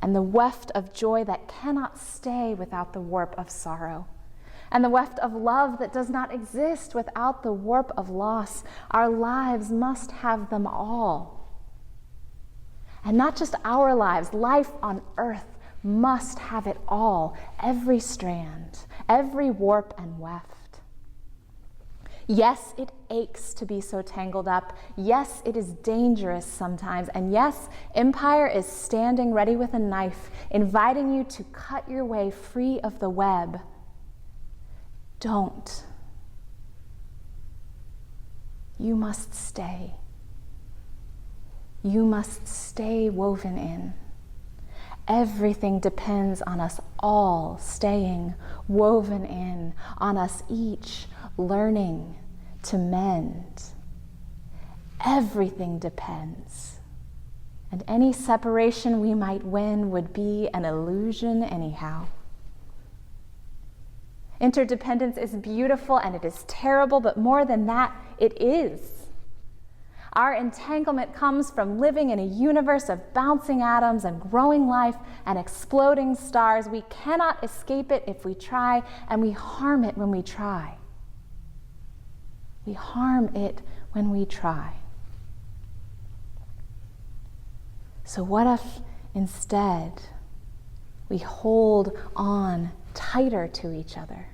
And the weft of joy that cannot stay without the warp of sorrow. And the weft of love that does not exist without the warp of loss. Our lives must have them all. And not just our lives, life on earth must have it all. Every strand, every warp and weft. Yes, it aches to be so tangled up. Yes, it is dangerous sometimes. And yes, empire is standing ready with a knife, inviting you to cut your way free of the web. Don't. You must stay. You must stay woven in. Everything depends on us all staying woven in, on us each learning to mend. Everything depends. And any separation we might win would be an illusion anyhow. Interdependence is beautiful and it is terrible, but more than that, it is. Our entanglement comes from living in a universe of bouncing atoms and growing life and exploding stars. We cannot escape it if we try, and we harm it when we try. We harm it when we try. So what if instead we hold on tighter to each other,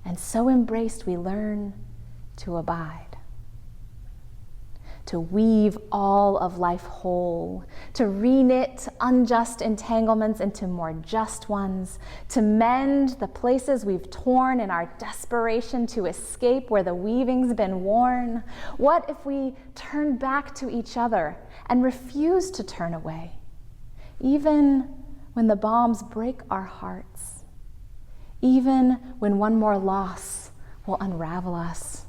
and so embraced we learn to abide, to weave all of life whole, to reknit unjust entanglements into more just ones, to mend the places we've torn in our desperation to escape where the weaving's been worn? What if we turn back to each other and refuse to turn away, even when the bombs break our hearts, even when one more loss will unravel us?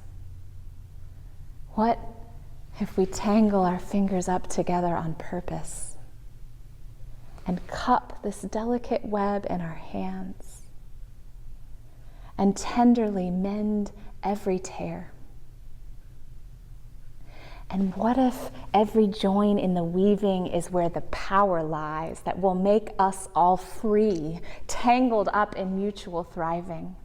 What if we tangle our fingers up together on purpose and cup this delicate web in our hands and tenderly mend every tear? And what if every join in the weaving is where the power lies that will make us all free, tangled up in mutual thriving?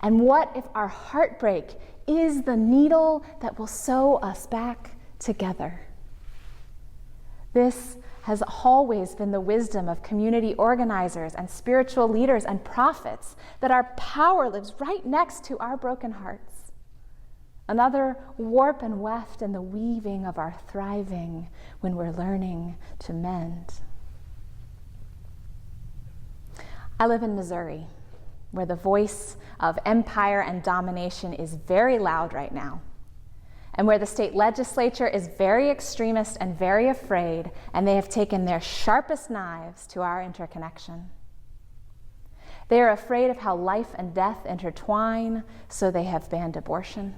And what if our heartbreak is the needle that will sew us back together? This has always been the wisdom of community organizers and spiritual leaders and prophets, that our power lives right next to our broken hearts. Another warp and weft in the weaving of our thriving when we're learning to mend. I live in Missouri, where the voice of empire and domination is very loud right now, and where the state legislature is very extremist and very afraid, and they have taken their sharpest knives to our interconnection. They are afraid of how life and death intertwine, so they have banned abortion.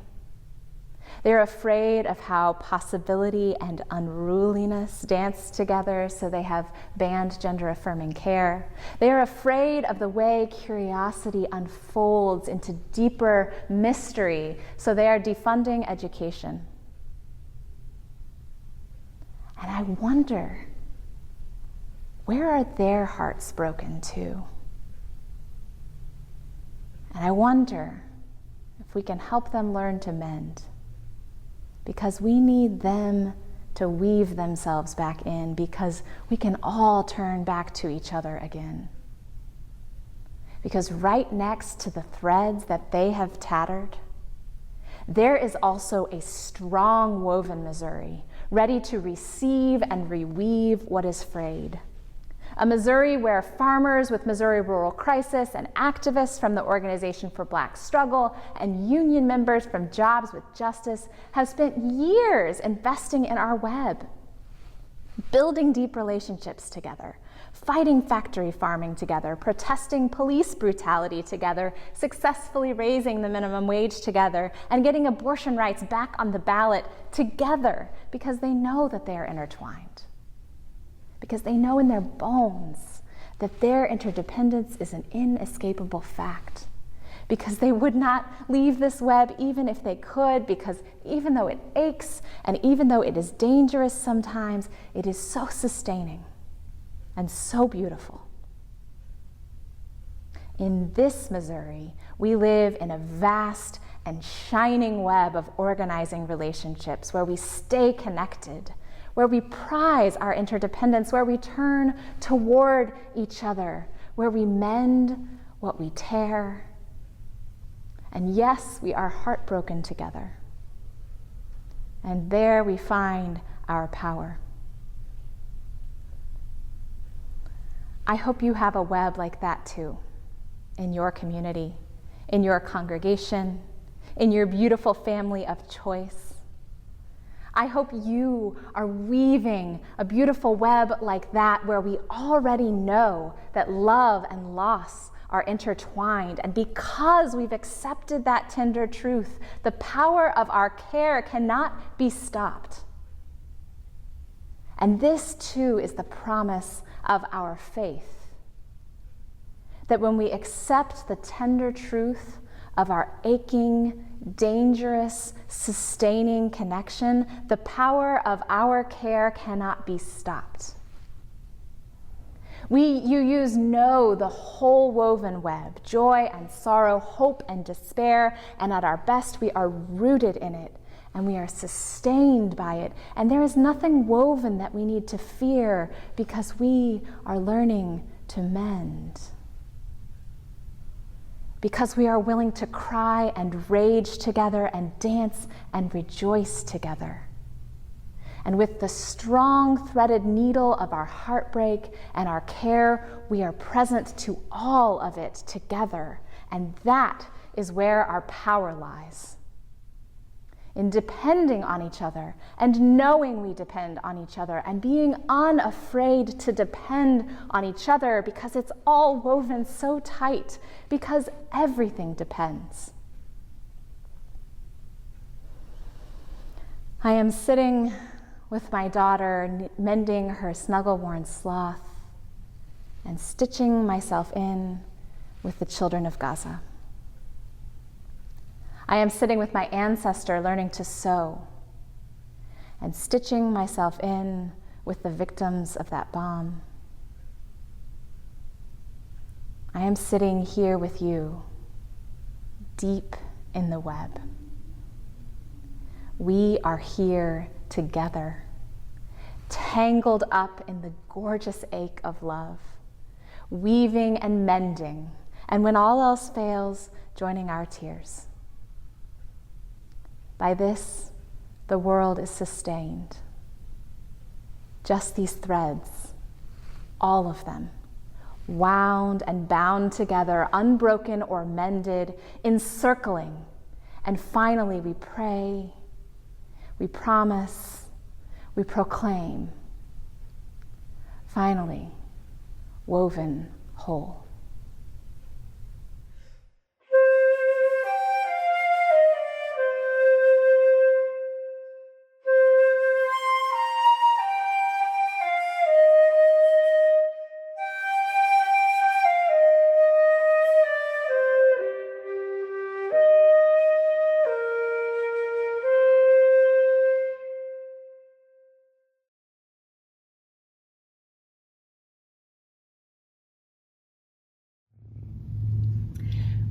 They're afraid of how possibility and unruliness dance together, so they have banned gender-affirming care. They are afraid of the way curiosity unfolds into deeper mystery, so they are defunding education. And I wonder, where are their hearts broken to? And I wonder if we can help them learn to mend, because we need them to weave themselves back in, because we can all turn back to each other again. Because right next to the threads that they have tattered, there is also a strong woven Missouri, ready to receive and reweave what is frayed. A Missouri where farmers with Missouri Rural Crisis and activists from the Organization for Black Struggle and union members from Jobs with Justice have spent years investing in our web, building deep relationships together, fighting factory farming together, protesting police brutality together, successfully raising the minimum wage together, and getting abortion rights back on the ballot together, because they know that they are intertwined. Because they know in their bones that their interdependence is an inescapable fact. Because they would not leave this web even if they could, because even though it aches and even though it is dangerous sometimes, it is so sustaining and so beautiful. In this Missouri, we live in a vast and shining web of organizing relationships where we stay connected, where we prize our interdependence, where we turn toward each other, where we mend what we tear. And yes, we are heartbroken together. And there we find our power. I hope you have a web like that too, in your community, in your congregation, in your beautiful family of choice. I hope you are weaving a beautiful web like that, where we already know that love and loss are intertwined. And because we've accepted that tender truth, the power of our care cannot be stopped. And this too is the promise of our faith, that when we accept the tender truth of our aching, dangerous, sustaining connection, the power of our care cannot be stopped. You know the whole woven web, joy and sorrow, hope and despair, and at our best we are rooted in it, and we are sustained by it, and there is nothing woven that we need to fear, because we are learning to mend. because we are willing to cry and rage together and dance and rejoice together. And with the strong threaded needle of our heartbreak and our care, we are present to all of it together. And that is where our power lies. In depending on each other and knowing we depend on each other and being unafraid to depend on each other because it's all woven so tight, because everything depends. I am sitting with my daughter, mending her snuggle-worn sloth and stitching myself in with the children of Gaza. I am sitting with my ancestor learning to sew and stitching myself in with the victims of that bomb. I am sitting here with you, deep in the web. We are here together, tangled up in the gorgeous ache of love, weaving and mending, and when all else fails, joining our tears. By this, the world is sustained. Just these threads, all of them, wound and bound together, unbroken or mended, encircling. And finally, we pray, we promise, we proclaim. Finally, woven whole.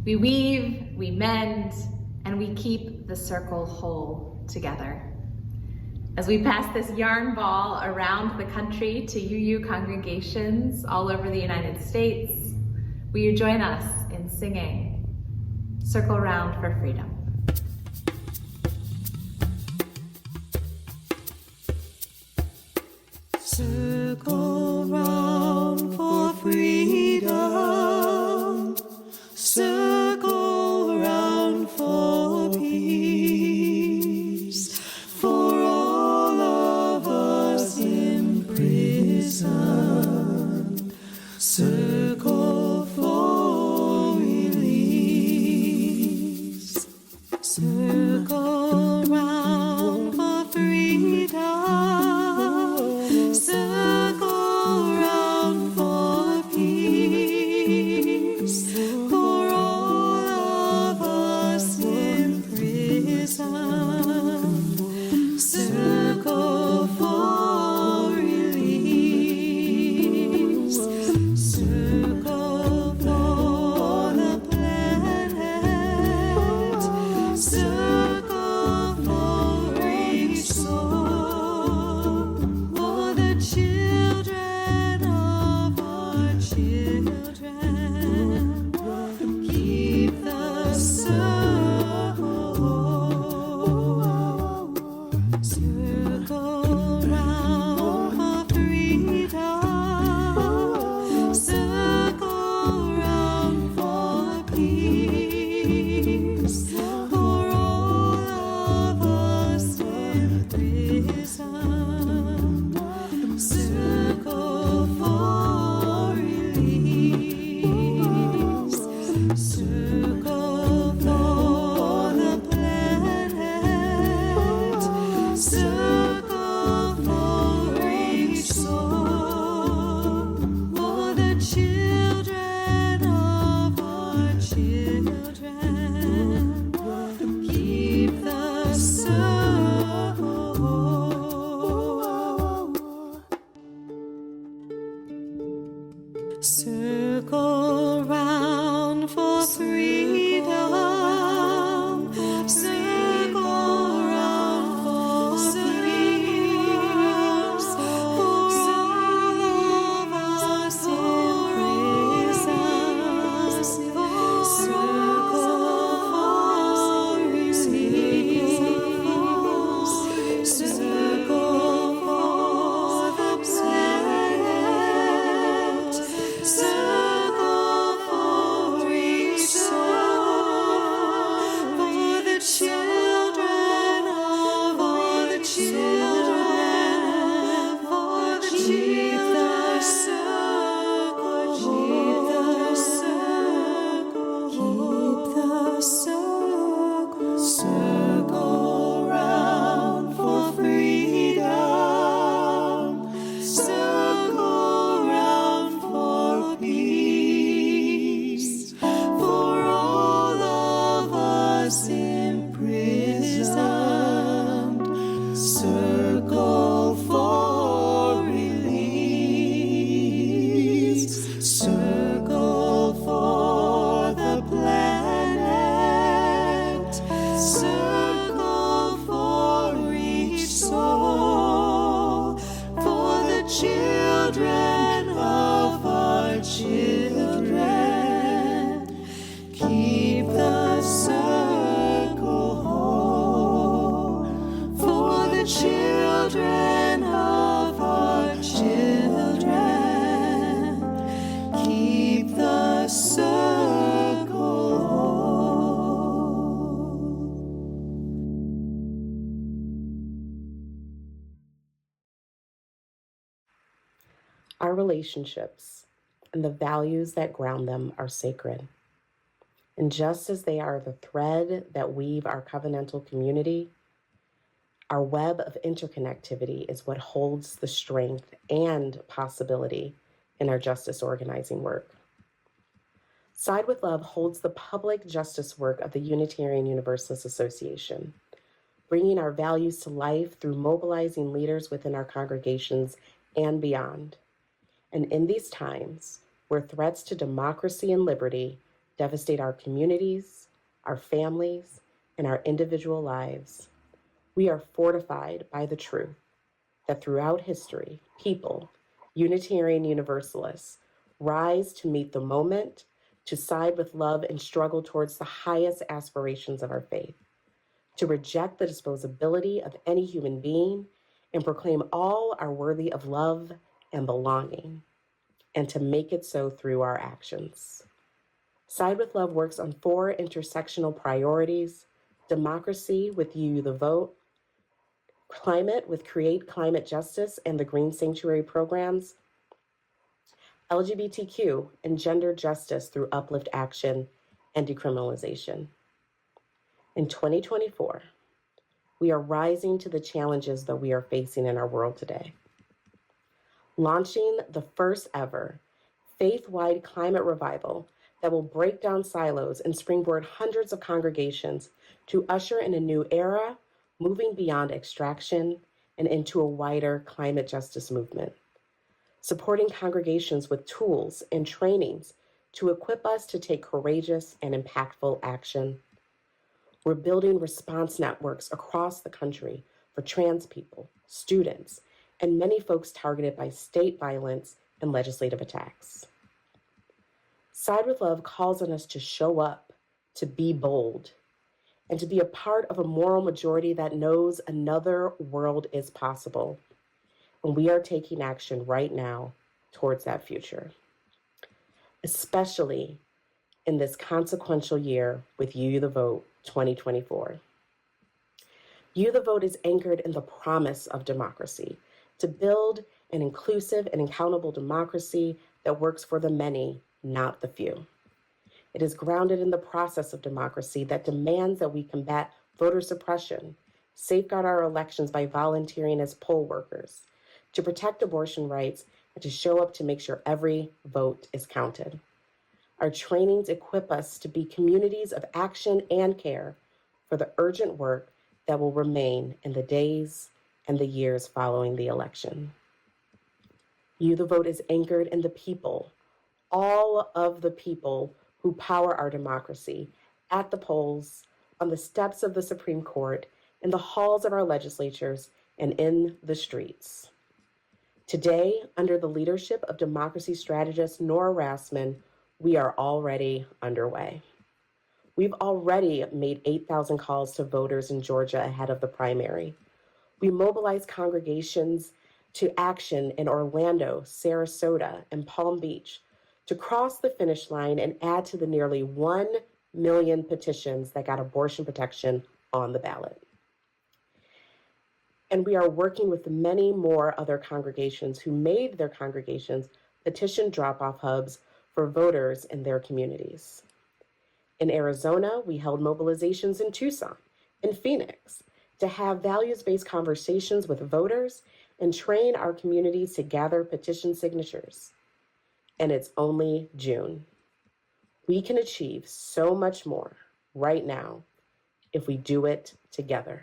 We weave, we mend, and we keep the circle whole together. As we pass this yarn ball around the country to UU congregations all over the United States, will you join us in singing Circle Round for Freedom? Circle round for freedom. Circle round for peace. For all of us in prison. Circle for release. Circle round for freedom. Circle round for peace. For all of us in prison. Circle for release. Circle for the planet. Circle for each soul. For the children of our children. Keep the circle whole. Circle round for freedom. Circle round for peace. For all of us in prison. Circle for release. Circle for the planet. Circle for each soul. For the children of our children. Keep the circle whole. Circle round for freedom. relationships and the values that ground them are sacred. And just as they are the thread that weave our covenantal community, our web of interconnectivity is what holds the strength and possibility in our justice organizing work. Side with Love holds the public justice work of the Unitarian Universalist Association, bringing our values to life through mobilizing leaders within our congregations and beyond. And in these times, where threats to democracy and liberty devastate our communities, our families, and our individual lives, we are fortified by the truth that throughout history, people, Unitarian Universalists, rise to meet the moment, to side with love and struggle towards the highest aspirations of our faith, to reject the disposability of any human being and proclaim all are worthy of love and belonging, and to make it so through our actions. Side with Love works on 4 intersectional priorities: democracy with UU the Vote, climate with Create Climate Justice and the Green Sanctuary programs, LGBTQ and gender justice through Uplift Action and decriminalization. In 2024, we are rising to the challenges that we are facing in our world today. Launching the first ever faith-wide climate revival that will break down silos and springboard hundreds of congregations to usher in a new era, moving beyond extraction and into a wider climate justice movement. Supporting congregations with tools and trainings to equip us to take courageous and impactful action. We're building response networks across the country for trans people, students, and many folks targeted by state violence and legislative attacks. Side with Love calls on us to show up, to be bold, and to be a part of a moral majority that knows another world is possible. And we are taking action right now towards that future, especially in this consequential year with UU the Vote 2024. UU the Vote is anchored in the promise of democracy, to build an inclusive and accountable democracy that works for the many, not the few. It is grounded in the process of democracy that demands that we combat voter suppression, safeguard our elections by volunteering as poll workers, to protect abortion rights, and to show up to make sure every vote is counted. Our trainings equip us to be communities of action and care for the urgent work that will remain in the days and the years following the election. UU the Vote is anchored in the people, all of the people who power our democracy, at the polls, on the steps of the Supreme Court, in the halls of our legislatures, and in the streets. Today, under the leadership of democracy strategist Nora Rassman, we are already underway. We've already made 8,000 calls to voters in Georgia ahead of the primary. We mobilized congregations to action in Orlando, Sarasota, and Palm Beach to cross the finish line and add to the nearly 1 million petitions that got abortion protection on the ballot. And we are working with many more other congregations who made their congregations petition drop-off hubs for voters in their communities. In Arizona, we held mobilizations in Tucson and Phoenix to have values-based conversations with voters and train our communities to gather petition signatures. And it's only June. We can achieve so much more right now if we do it together.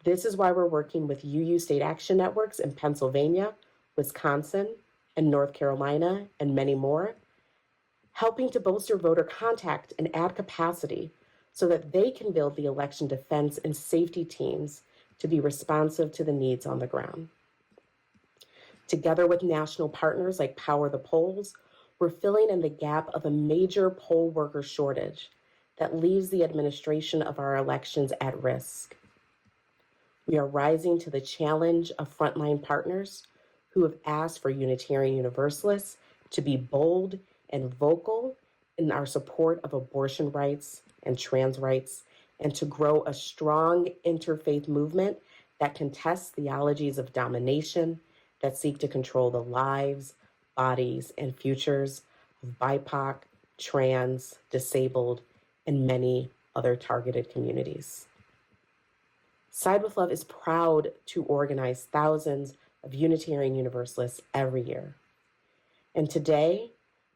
This is why we're working with UU state action networks in Pennsylvania, Wisconsin, and North Carolina, and many more, helping to bolster voter contact and add capacity so that they can build the election defense and safety teams to be responsive to the needs on the ground. Together with national partners like Power the Polls, we're filling in the gap of a major poll worker shortage that leaves the administration of our elections at risk. We are rising to the challenge of frontline partners who have asked for Unitarian Universalists to be bold and vocal in our support of abortion rights and trans rights, and to grow a strong interfaith movement that contests theologies of domination, that seek to control the lives, bodies, and futures of BIPOC, trans, disabled, and many other targeted communities. Side with Love is proud to organize thousands of Unitarian Universalists every year. And today,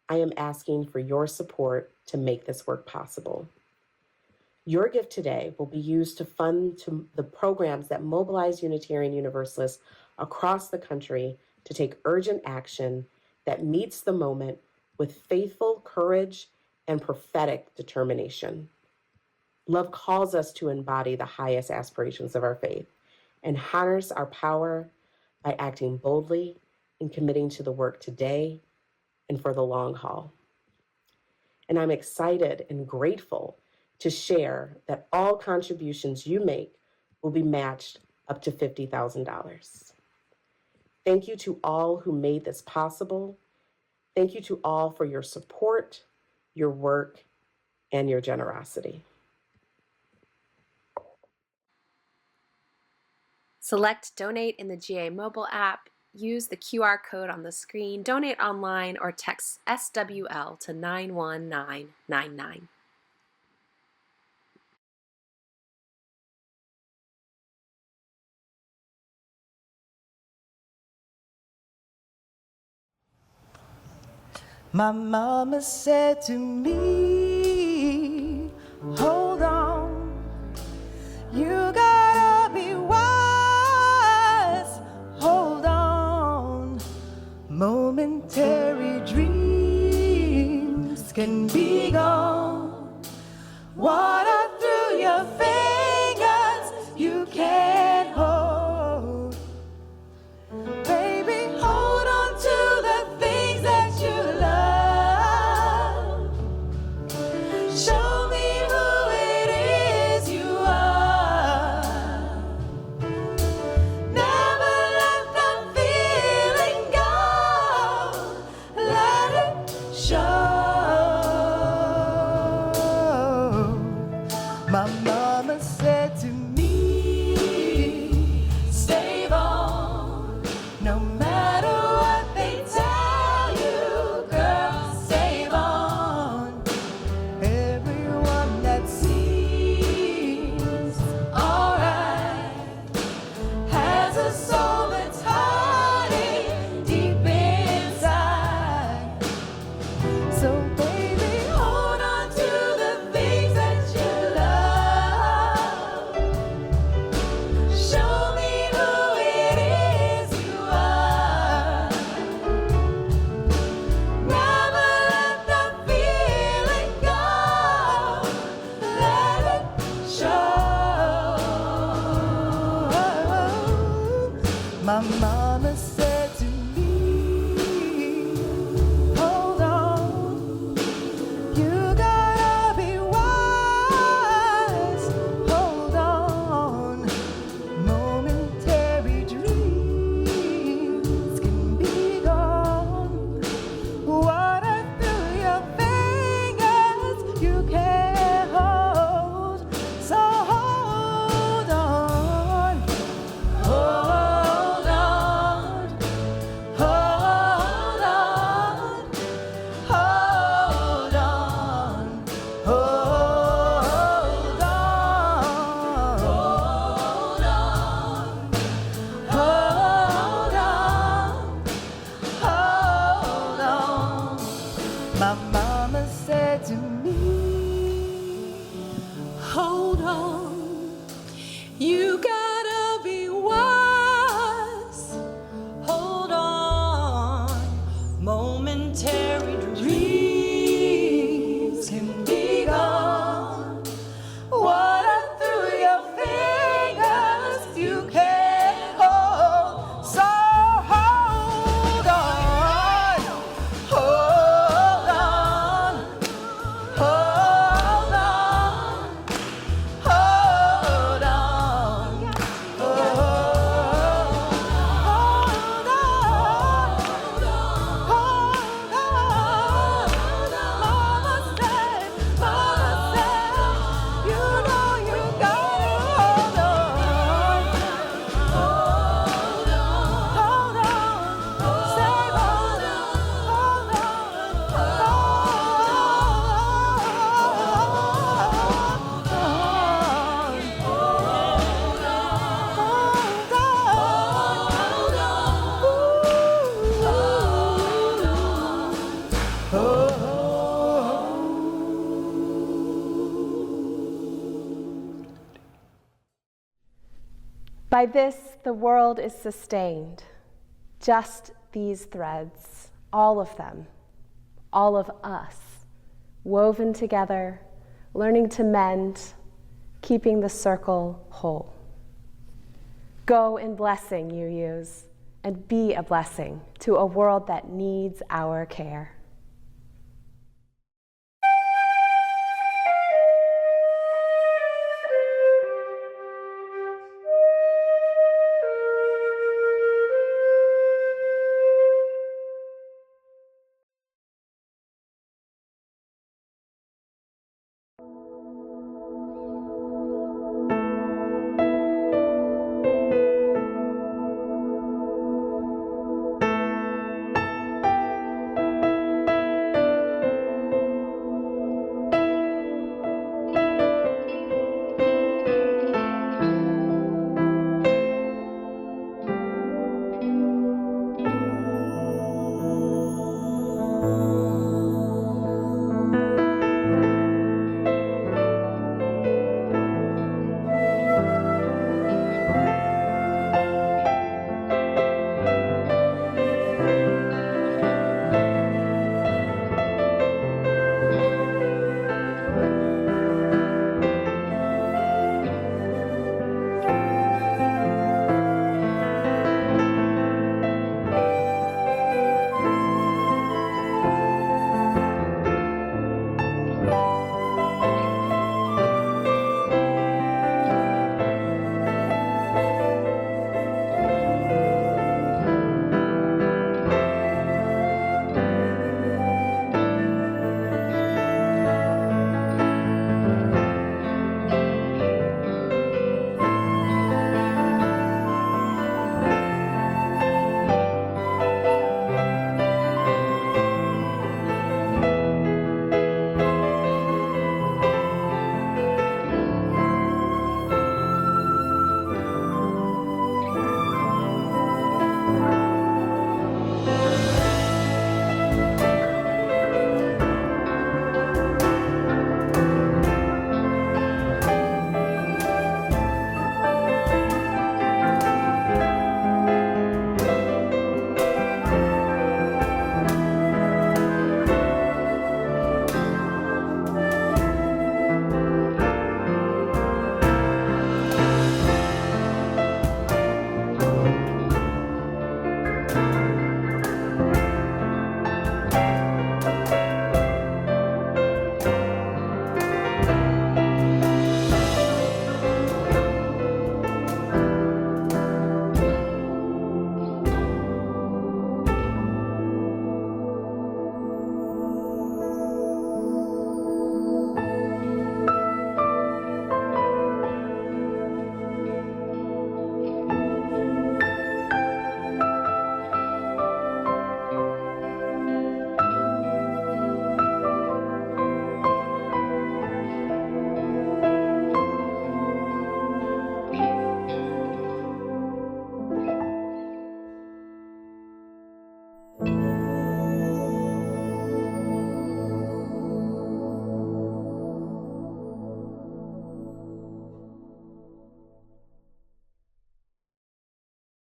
I am asking for your support to make this work possible. Your gift today will be used to fund the programs that mobilize Unitarian Universalists across the country to take urgent action that meets the moment with faithful courage and prophetic determination. Love calls us to embody the highest aspirations of our faith and harness our power by acting boldly and committing to the work today and for the long haul. And I'm excited and grateful to share that all contributions you make will be matched up to $50,000. Thank you to all who made this possible. Thank you to all for your support, your work, and your generosity. Select Donate in the GA mobile app, use the QR code on the screen, donate online, or text SWL to 91999. My mama said to me, hold on, you gotta be wise, hold on. Momentary dreams can be gone. Water through your fingers you can't hold. Baby, hold on to the things that you love. Show me who it is you are. Never let the feeling go. Let it show. My mama said to me, save on. No matter what they tell you, girl, save on. Everyone that seems alright has a soul that's hurting deep inside. So baby, hold on to the things that you love. Show me who it is you are. Never let the feeling go. Let it show. My mama said to me, hold on, you gotta be wise, hold on. Momentary dreams can be gone. Water through your fingers you can't hold. So hold on, hold on, hold on, hold on, hold on, hold on. Hold on. My mama said to me, hold on, you gotta be wise. Hold on, momentary dreams can be gone. Water through your fingers you can't hold. So hold on, hold on, hold on, hold on, By this, the world is sustained. Just these threads, all of them, all of us, woven together, learning to mend, keeping the circle whole. Go in blessing, UUs, and be a blessing to a world that needs our care.